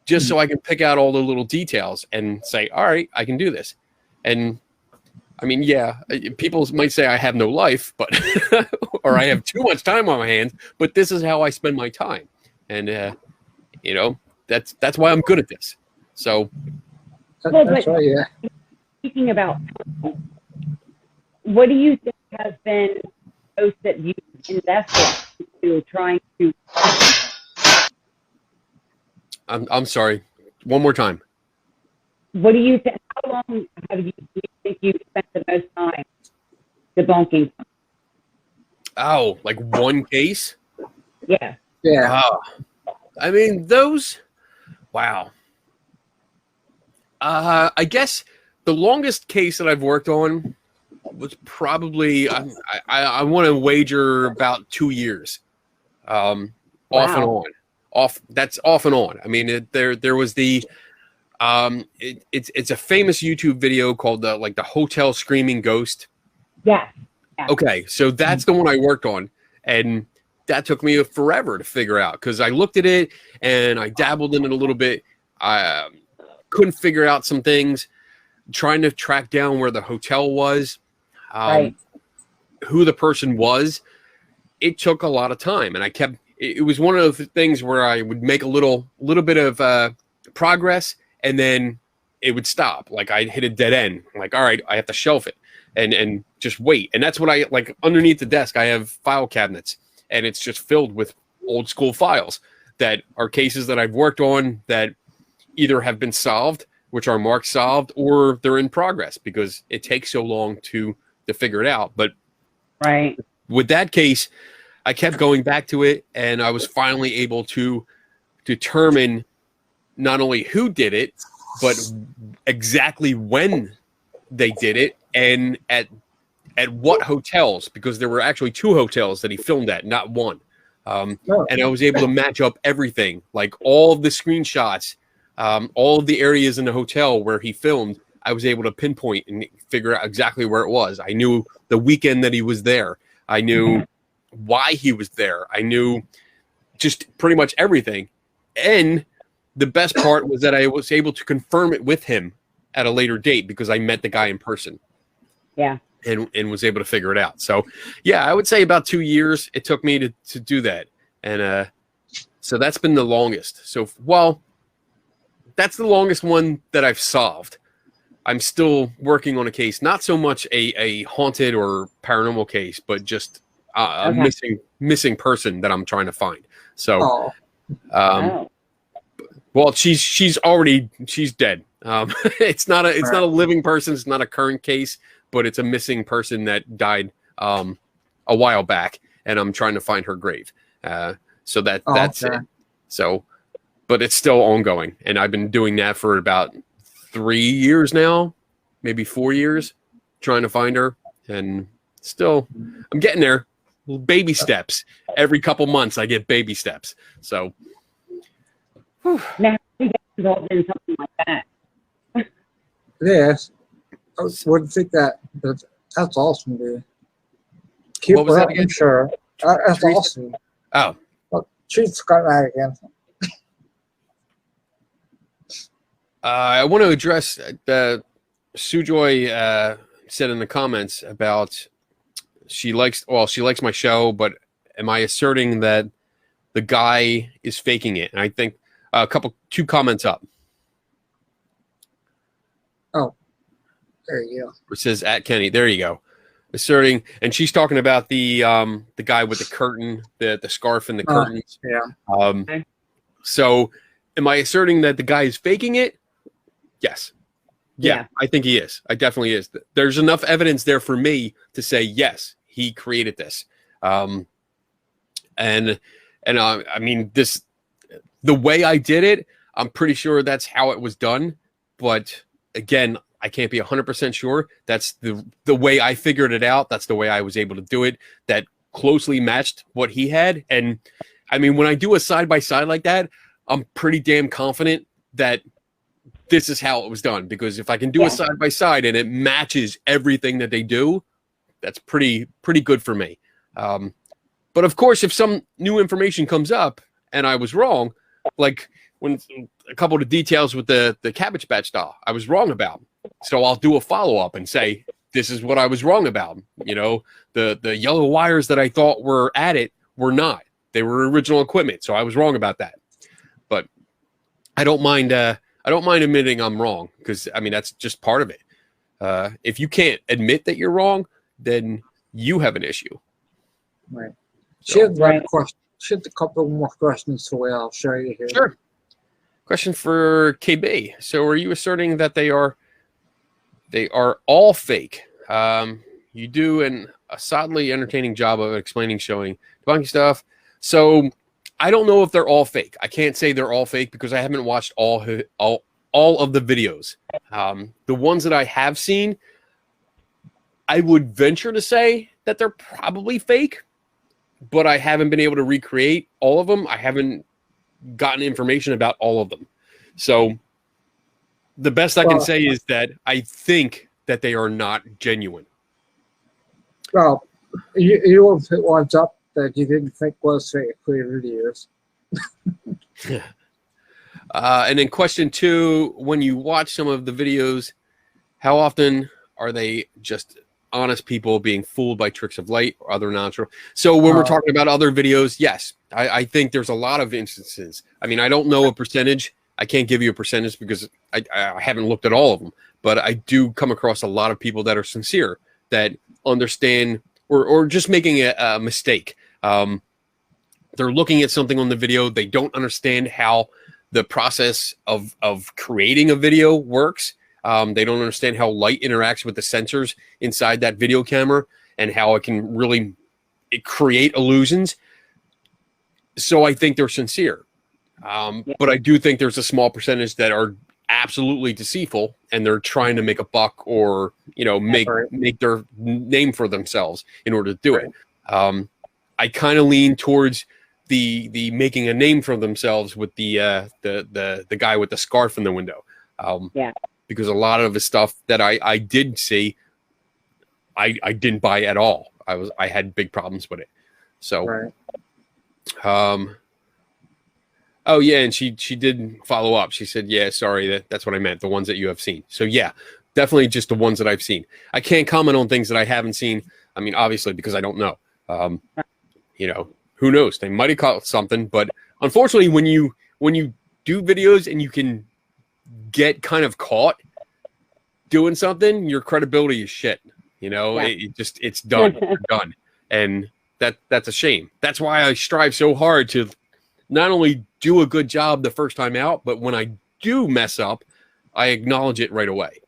just so I can pick out all the little details and say, all right, I can do this. And I mean, yeah, people might say I have no life, but or I have too much time on my hands, but this is how I spend my time. And, you know, that's why I'm good at this. So. That's right, yeah. Speaking about, what do you think has been most that you've invested into trying to? I'm sorry. One more time. What do you think? How long do you think you've spent the most time debunking? Oh, like one case? Yeah. Yeah. I mean, those. Wow. I guess the longest case that I've worked on was probably I want to wager about 2 years, off and on. That's off and on. I mean, there was the it's a famous YouTube video called the Hotel Screaming Ghost. Yeah. Okay, so that's the one I worked on, and that took me forever to figure out because I looked at it and I dabbled in it a little bit. I couldn't figure out some things, trying to track down where the hotel was, who the person was. It took a lot of time, and it was one of the things where I would make a little bit of progress, and then it would stop. Like I'd hit a dead end. Like, all right, I have to shelf it and just wait. And that's what I like. Underneath the desk, I have file cabinets, and it's just filled with old school files that are cases that I've worked on that either have been solved, which are marked solved, or they're in progress because it takes so long to figure it out. But with that case, I kept going back to it, and I was finally able to determine not only who did it, but exactly when they did it and at what hotels, because there were actually 2 hotels that he filmed at, not one. And I was able to match up everything, like all of the screenshots, all of the areas in the hotel where he filmed. I was able to pinpoint and figure out exactly where it was. I knew the weekend that he was there. I knew why he was there. I knew just pretty much everything. And the best part was that I was able to confirm it with him at a later date because I met the guy in person. Yeah. And was able to figure it out. So, yeah, I would say about 2 years it took me to do that. And so that's been the longest. So, well, that's the longest one that I've solved. I'm still working on a case, not so much a haunted or paranormal case, but just a missing person that I'm trying to find. So, well, she's dead. It's not a living person. It's not a current case, but it's a missing person that died a while back, and I'm trying to find her grave. So that's it. So, but it's still ongoing, and I've been doing that for about 3 years now, maybe 4 years, trying to find her, and still I'm getting there. Baby steps. Every couple months I get baby steps. So now you get involved in something like that. Yes. I wouldn't think that, but that's awesome, dude. Keep What was that her again? up, sure. That's Teresa? awesome. Oh, Well, she's got that again. I want to address Sujoy said in the comments about she likes my show, but am I asserting that the guy is faking it? And I think two comments up. Oh, there you go. It says at Kenny. There you go. Asserting, and she's talking about the guy with the curtain, the scarf and the curtains. Yeah. So, am I asserting that the guy is faking it? Yes. Yeah, I think he is. I definitely is. There's enough evidence there for me to say yes, he created this. I mean, the way I did it, I'm pretty sure that's how it was done. But again, I can't be 100% sure. That's the way I figured it out. That's the way I was able to do it. That closely matched what he had. And I mean, when I do a side by side like that, I'm pretty damn confident that this is how it was done. Because if I can do a side by side and it matches everything that they do, that's pretty good for me. But of course, if some new information comes up and I was wrong, like when a couple of the details with the Cabbage Patch doll, I was wrong about. So I'll do a follow-up and say, this is what I was wrong about. You know, the yellow wires that I thought were at it were not. They were original equipment. So I was wrong about that. But I don't mind admitting I'm wrong, because I mean, that's just part of it. If you can't admit that you're wrong, then you have an issue. Right. She had a couple more questions for you. I'll show you here. Sure. Question for KB. So are you asserting that they are all fake? You do a solidly entertaining job of explaining, showing, debunking stuff. So I don't know if they're all fake. I can't say they're all fake because I haven't watched all of the videos. The ones that I have seen, I would venture to say that they're probably fake, but I haven't been able to recreate all of them. I haven't gotten information about all of them. So the best I can say is that I think that they are not genuine. Well, you will put ones up that you didn't think was fake for your videos. And then question 2, when you watch some of the videos, how often are they just honest people being fooled by tricks of light or other natural? So when we're talking about other videos, yes, I think there's a lot of instances. I mean, I don't know a percentage. I can't give you a percentage because I haven't looked at all of them, but I do come across a lot of people that are sincere, that understand or just making a mistake. They're looking at something on the video. They don't understand how the process of creating a video works. They don't understand how light interacts with the sensors inside that video camera and how it can really create illusions. So I think they're sincere. But I do think there's a small percentage that are absolutely deceitful and they're trying to make a buck or, you know, make their name for themselves in order to do it. I kind of lean towards the making a name for themselves with the guy with the scarf in the window. Because a lot of the stuff that I did see, I didn't buy at all. I had big problems with it. So, Oh yeah, and she did follow up. She said, "Yeah, sorry, that's what I meant. The ones that you have seen." So yeah, definitely just the ones that I've seen. I can't comment on things that I haven't seen. I mean, obviously because I don't know. You know, who knows? They might have caught something, but unfortunately, when you do videos and you can get kind of caught doing something, your credibility is shit. You know, Yeah. it's done. You're done, and that's a shame. That's why I strive so hard to not only do a good job the first time out, but when I do mess up, I acknowledge it right away.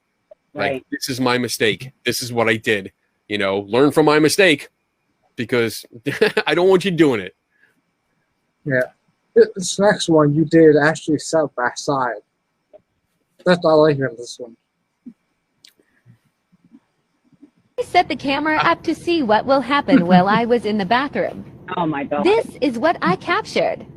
Right. Like, this is my mistake. This is what I did. You know, learn from my mistake, because I don't want you doing it. Yeah. This next one you did actually side by side. That's what I like in this one. I set the camera up to see what will happen while I was in the bathroom. Oh my God. This is what I captured.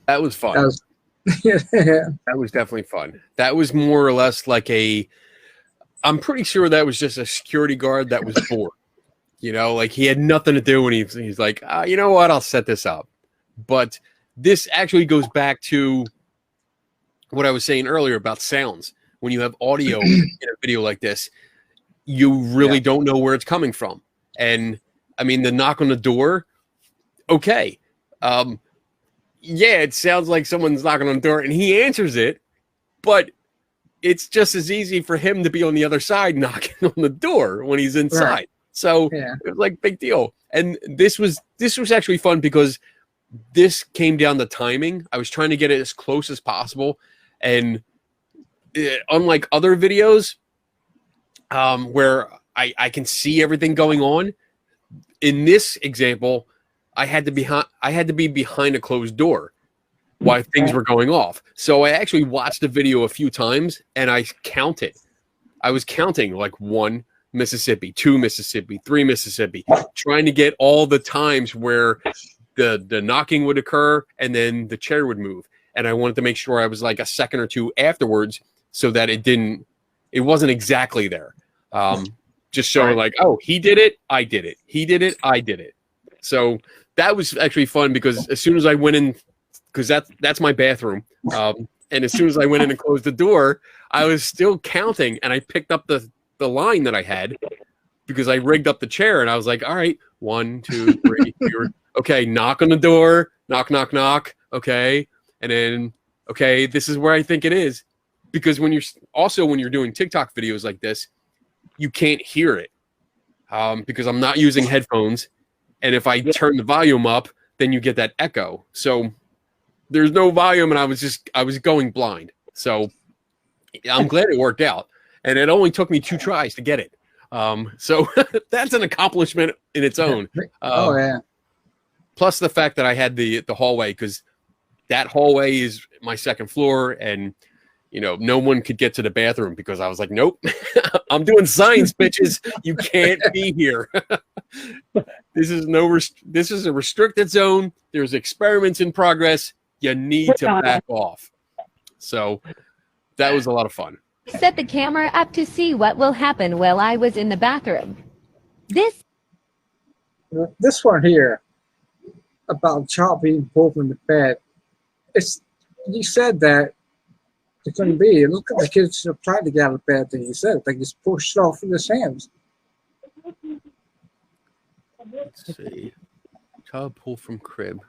That was fun. That was, That was definitely fun. That was more or less like I'm pretty sure that was just a security guard that was bored. You know, like he had nothing to do, and he's like, you know what, I'll set this up. But this actually goes back to what I was saying earlier about sounds. When you have audio in a video like this, you really don't know where it's coming from. And I mean, the knock on the door, okay. Yeah, it sounds like someone's knocking on the door, and he answers it, but it's just as easy for him to be on the other side knocking on the door when he's inside. Right. So Yeah. it was like big deal. And this was actually fun because this came down to timing. I was trying to get it as close as possible, and unlike other videos where I can see everything going on, in this example, I had to be behind a closed door while things were going off. So I actually watched the video a few times and I counted. I was counting like 1 Mississippi, 2 Mississippi, 3 Mississippi, trying to get all the times where the knocking would occur and then the chair would move. And I wanted to make sure I was like a second or two afterwards so that it wasn't exactly there. Just showing like, oh, he did it, I did it. He did it, I did it. So that was actually fun because as soon as I went in, because that's my bathroom, and as soon as I went in and closed the door, I was still counting, and I picked up the line that I had because I rigged up the chair, and I was like, all right, 1, 2, 3, 4. Okay, knock on the door, knock, knock, knock. Okay, and then okay, this is where I think it is, because when you're doing TikTok videos like this, you can't hear it because I'm not using headphones. And if I turn the volume up, then you get that echo. So there's no volume, and I was going blind. So I'm glad it worked out. And it only took me 2 tries to get it. So that's an accomplishment in its own. Oh, yeah. Plus the fact that I had the hallway, because that hallway is my second floor, and you know, no one could get to the bathroom because I was like, nope, I'm doing science, bitches. You can't be here. This is a restricted zone. There's experiments in progress. You need to back off. So that was a lot of fun. Set the camera up to see what will happen while I was in the bathroom. This one here about child being pulled from the bed. You said that it couldn't be. Look at the kids who tried to get out of bed. That you said they just pushed off with his hands. Let's see. Child pulled from crib.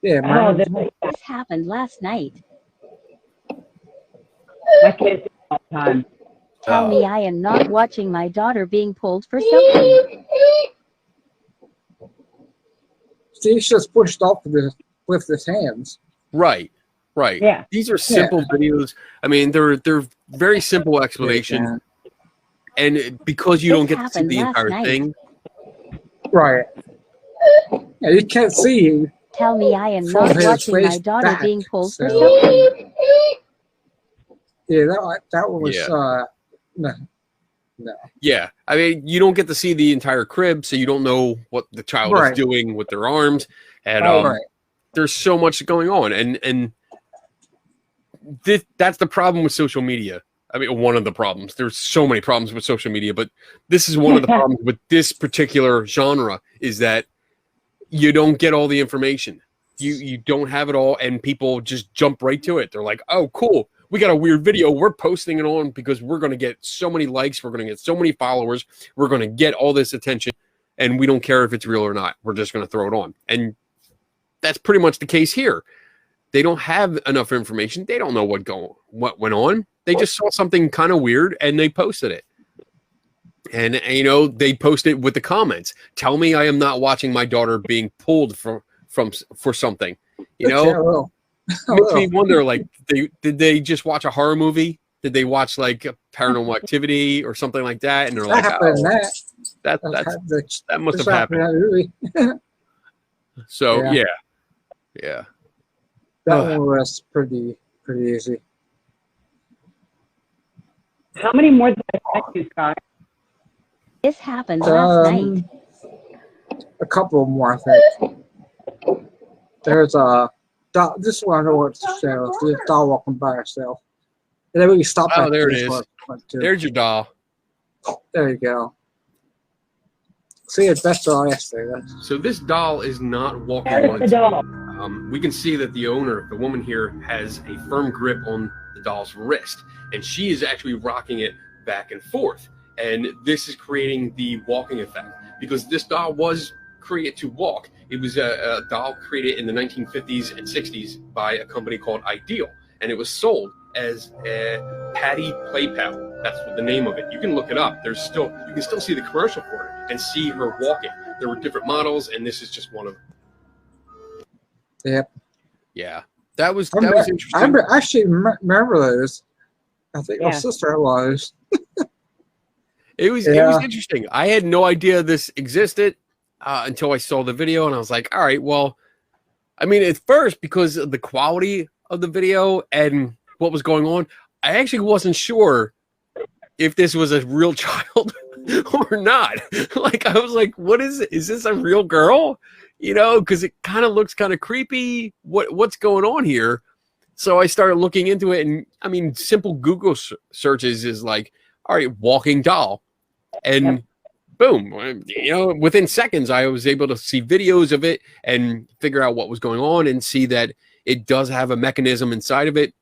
Yeah, This happened last night. My kids do it all the time. Tell me I am not watching my daughter being pulled for something. He's just pushed off with his hands. Right. Right. Yeah. These are simple videos. I mean, they're very simple explanation. Yeah. And because you don't This get to see happened the last entire night. thing, Right. Yeah, you can't see. Tell me I am From not his watching my face daughter back, being pulled for so- something. Yeah, that one was Yeah. no. yeah. I mean, you don't get to see the entire crib, so you don't know what the child Right. is doing with their arms. And Right. there's so much going on. And that's the problem with social media. I mean, one of the problems. There's so many problems with social media, but this is one of the problems with this particular genre is that you don't get all the information. You don't have it all, and people just jump right to it. They're like, oh, cool. We got a weird video. We're posting it on because we're going to get so many likes. We're going to get so many followers. We're going to get all this attention, and we don't care if it's real or not. We're just going to throw it on. And that's pretty much the case here. They don't have enough information. They don't know what went on. They just saw something kind of weird, and they posted it. And, you know, they posted with the comments. Tell me I am not watching my daughter being pulled for something. You know? Yeah, well. Makes me wonder, like, did they just watch a horror movie? Did they watch like a Paranormal Activity or something like that? And they're like, happened, oh, that that must have this happened. in that movie. So Yeah. yeah. That one was pretty easy. How many more did I text you, Scott? This happened last night. A couple more, I think. There's a dog. This one I know what to show. There's a dog walking by herself. And then we stop. Oh, there it is. There's your doll. There you go. See, it's best to last there. So this doll is not walking There's on the its doll. own. We can see that the owner, the woman here, has a firm grip on the doll's wrist, and she is actually rocking it back and forth. And this is creating the walking effect because this doll was created to walk. It was a doll created in the 1950s and 60s by a company called Ideal, and it was sold as a Patty Play Pal. That's what the name of it. You can look it up. You can still see the commercial for it and see her walking. There were different models, and this is just one of them. Yep. Yeah, that was I interesting. actually remember those. I think my Yeah. sister was. It was interesting. I had no idea this existed until I saw the video, and I was like, all right, well, I mean, at first, because of the quality of the video and what was going on, I actually wasn't sure if this was a real child or not. Like, I was like, what is it? Is this a real girl? You know, because it kind of looks kind of creepy. What's going on here? So I started looking into it, and I mean, simple Google searches is like, all right, walking doll. And boom, you know, within seconds, I was able to see videos of it and figure out what was going on and see that it does have a mechanism inside of it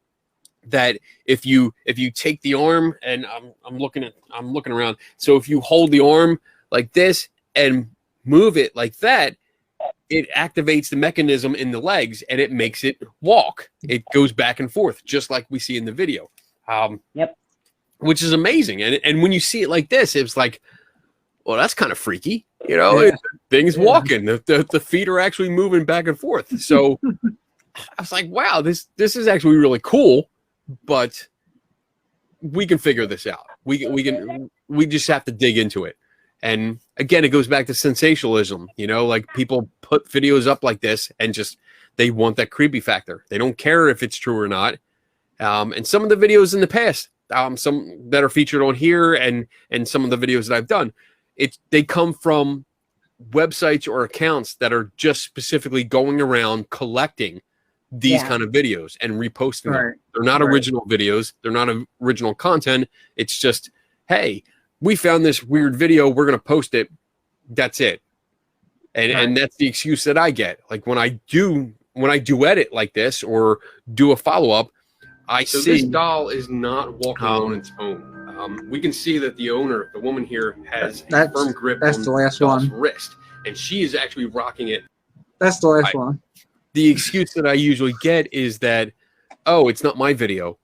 that if you take the arm, and I'm looking around. So if you hold the arm like this and move it like that, it activates the mechanism in the legs and it makes it walk. It goes back and forth, just like we see in the video. Which is amazing. And when you see it like this, it's like, well, that's kind of freaky. You know, things walking. The feet are actually moving back and forth. So I was like, wow, this is actually really cool, but we can figure this out. We just have to dig into it. And again, it goes back to sensationalism. You know, like people put videos up like this and just they want that creepy factor. They don't care if it's true or not. And some of the videos in the past, some that are featured on here and some of the videos that I've done, they come from websites or accounts that are just specifically going around collecting these kind of videos and reposting them. They're not original videos. They're not original content. It's just, hey, we found this weird video. We're going to post it. That's it. And that's the excuse that I get. Like when I do edit like this or do a follow-up, I see this doll is not walking on its own. We can see that the owner, the woman here, has a firm grip on the last doll's one. wrist, and she is actually rocking it. That's the last one. The excuse that I usually get is that, oh, it's not my video,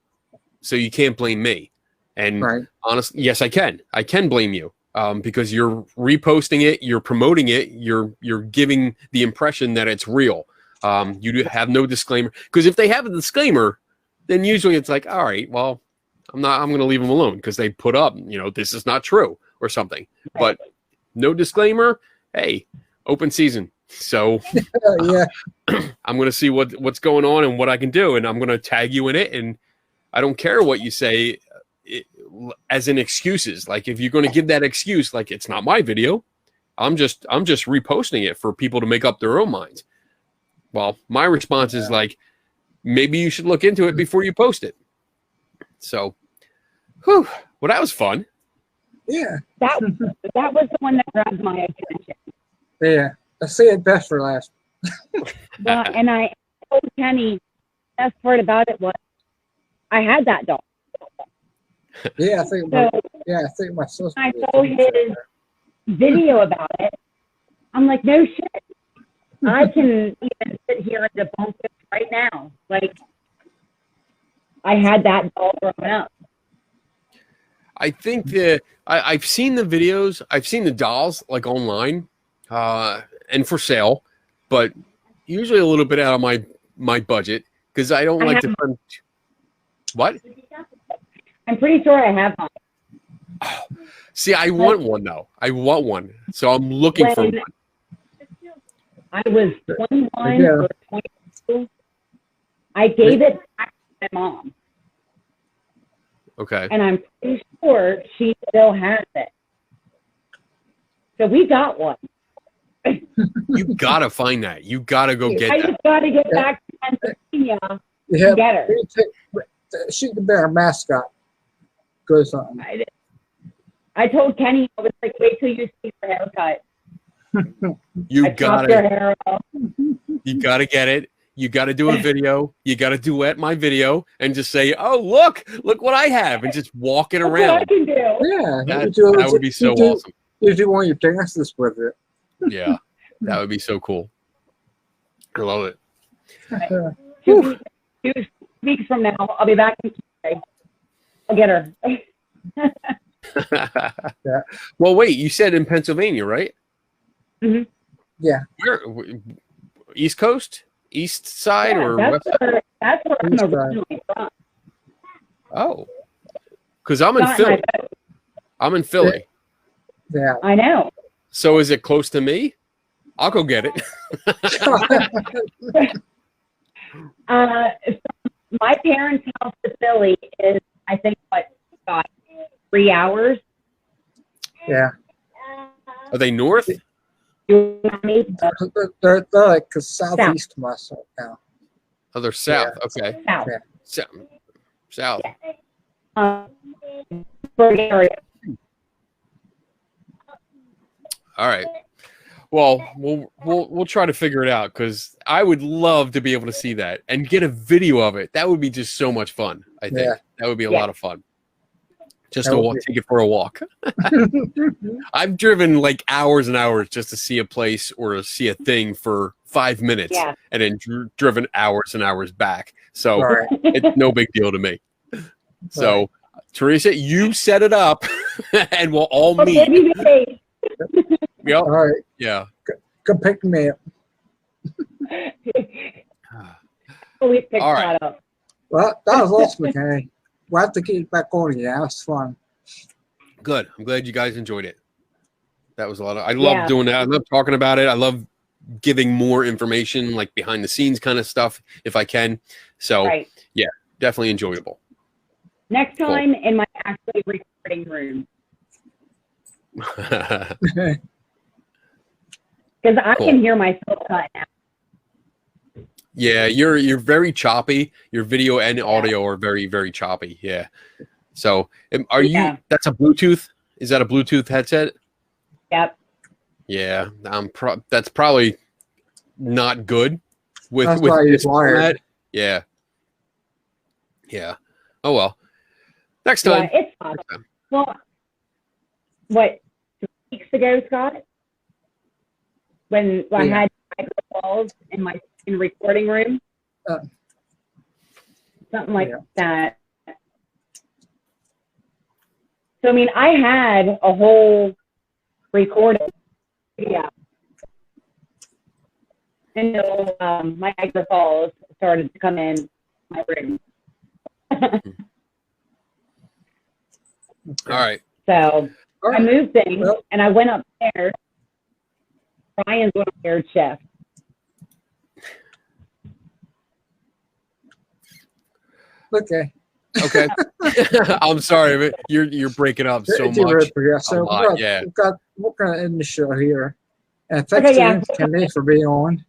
so you can't blame me. And Right. honestly, yes, I can. I can blame you because you're reposting it, you're promoting it, you're giving the impression that it's real. You do have no disclaimer, because if they have a disclaimer, then usually it's like, all right, well, I'm going to leave them alone because they put up, this is not true or something. But no disclaimer. Hey, open season. So Yeah. I'm going to see what's going on and what I can do, and I'm going to tag you in it. And I don't care what you say as in excuses. Like, if you're going to give that excuse, like, it's not my video, I'm just reposting it for people to make up their own minds. Well, my response is like, maybe you should look into it before you post it. So, well, that was fun. Yeah. That was the one that grabbed my attention. Yeah. I say it best for last. Well, and I told Kenny, the best part about it was I had that dog. Yeah, I think my sister. I saw his video about it. I'm like, no shit. I can even sit here and debunk it right now. Like, I had that dog growing up. I think I've seen the videos. I've seen the dolls like online and for sale, but usually a little bit out of my budget because I don't like to spend. What? I'm pretty sure I have one. Oh, see, I want one though. I want one, so I'm looking for one. I was 21 or 22. I gave it back to my mom. Okay. And I'm pretty sure she still has it. So we got one. You gotta find that. You gotta go get I that. just got to get back to Pennsylvania Yeah, and get her. She could be our mascot. Go something. I told Kenny, I was like, wait till you see her haircut. You chopped her hair off. You gotta get it. You gotta do a video. You gotta duet my video and just say, "Oh, look what I have," and just walk it That's around. what I can do. Yeah, That would be so awesome. You do one of your dances with it. Yeah, that would be so cool. I love it. Two weeks from now, I'll be back in Tuesday. I'll get her. Yeah. Well, wait. You said in Pennsylvania, right? Mm-hmm. Yeah. Where? East Coast, East Side, or West Side? That's where I'm originally from. Oh, because I'm in Philly. I'm in Philly. Yeah. I know. So is it close to me? I'll go get it. My parents' house to Philly is, I think, what, Scott, 3 hours? Yeah. Are they north? They're like southeast from us right now. Oh, they're south. Yeah. Okay. South. Yeah. South. Area. All right. Well, we'll try to figure it out because I would love to be able to see that and get a video of it. That would be just so much fun. I think that would be a lot of fun. Just to take it for a walk. I've driven like hours and hours just to see a place or see a thing for 5 minutes, and then driven hours and hours back. So it's no big deal to me. So, Teresa, you set it up, and we'll all meet. Yep. All right. Yeah. Come pick me up. Always pick All right. that up. Well, that was awesome, okay. We'll have to get it back on again. That was fun. Good. I'm glad you guys enjoyed it. That was a lot of. I love doing that. I love talking about it. I love giving more information, like behind the scenes kind of stuff, if I can. So, yeah, definitely enjoyable. Next time in my actually recording room. Because I can hear myself cut now. Yeah, you're very choppy. Your video and audio are very, very choppy. Yeah. So, are you? That's a Bluetooth. Is that a Bluetooth headset? Yep. Yeah, that's probably not good with this format. Yeah. Yeah. Oh well. Next time. Yeah, it's fun. Well, what, 2 weeks ago, Scott? When I had microphones in my recording room? Something like that. So I mean, I had a whole recorded video until my Niagara Falls started to come in my room. All right. So All I right. moved things Well- and I went upstairs. Brian's one upstairs chef. Okay. Okay. I'm sorry, but you're breaking up so Thank you, much. Rebecca. So A lot, yeah. we're gonna end the show here. And thanks Okay, yeah. to Kenny for being on.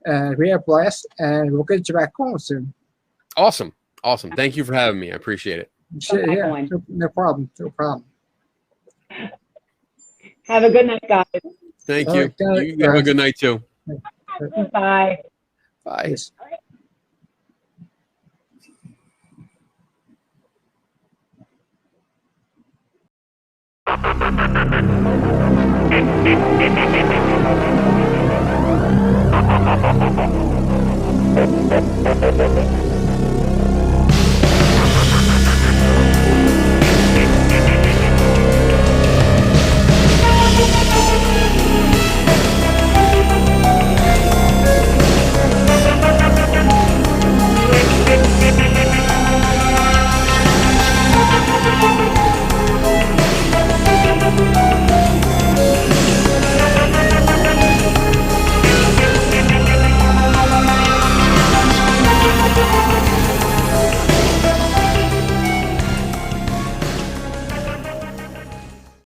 And we had a blast, and we'll get you back on soon. Awesome. Awesome. Thank you for having me. I appreciate it. Sure, back yeah, on. no problem. No problem. Have a good night, guys. Thank All you. right, got it, You have a guys. good night too. Bye. Bye. Yes. Thank you.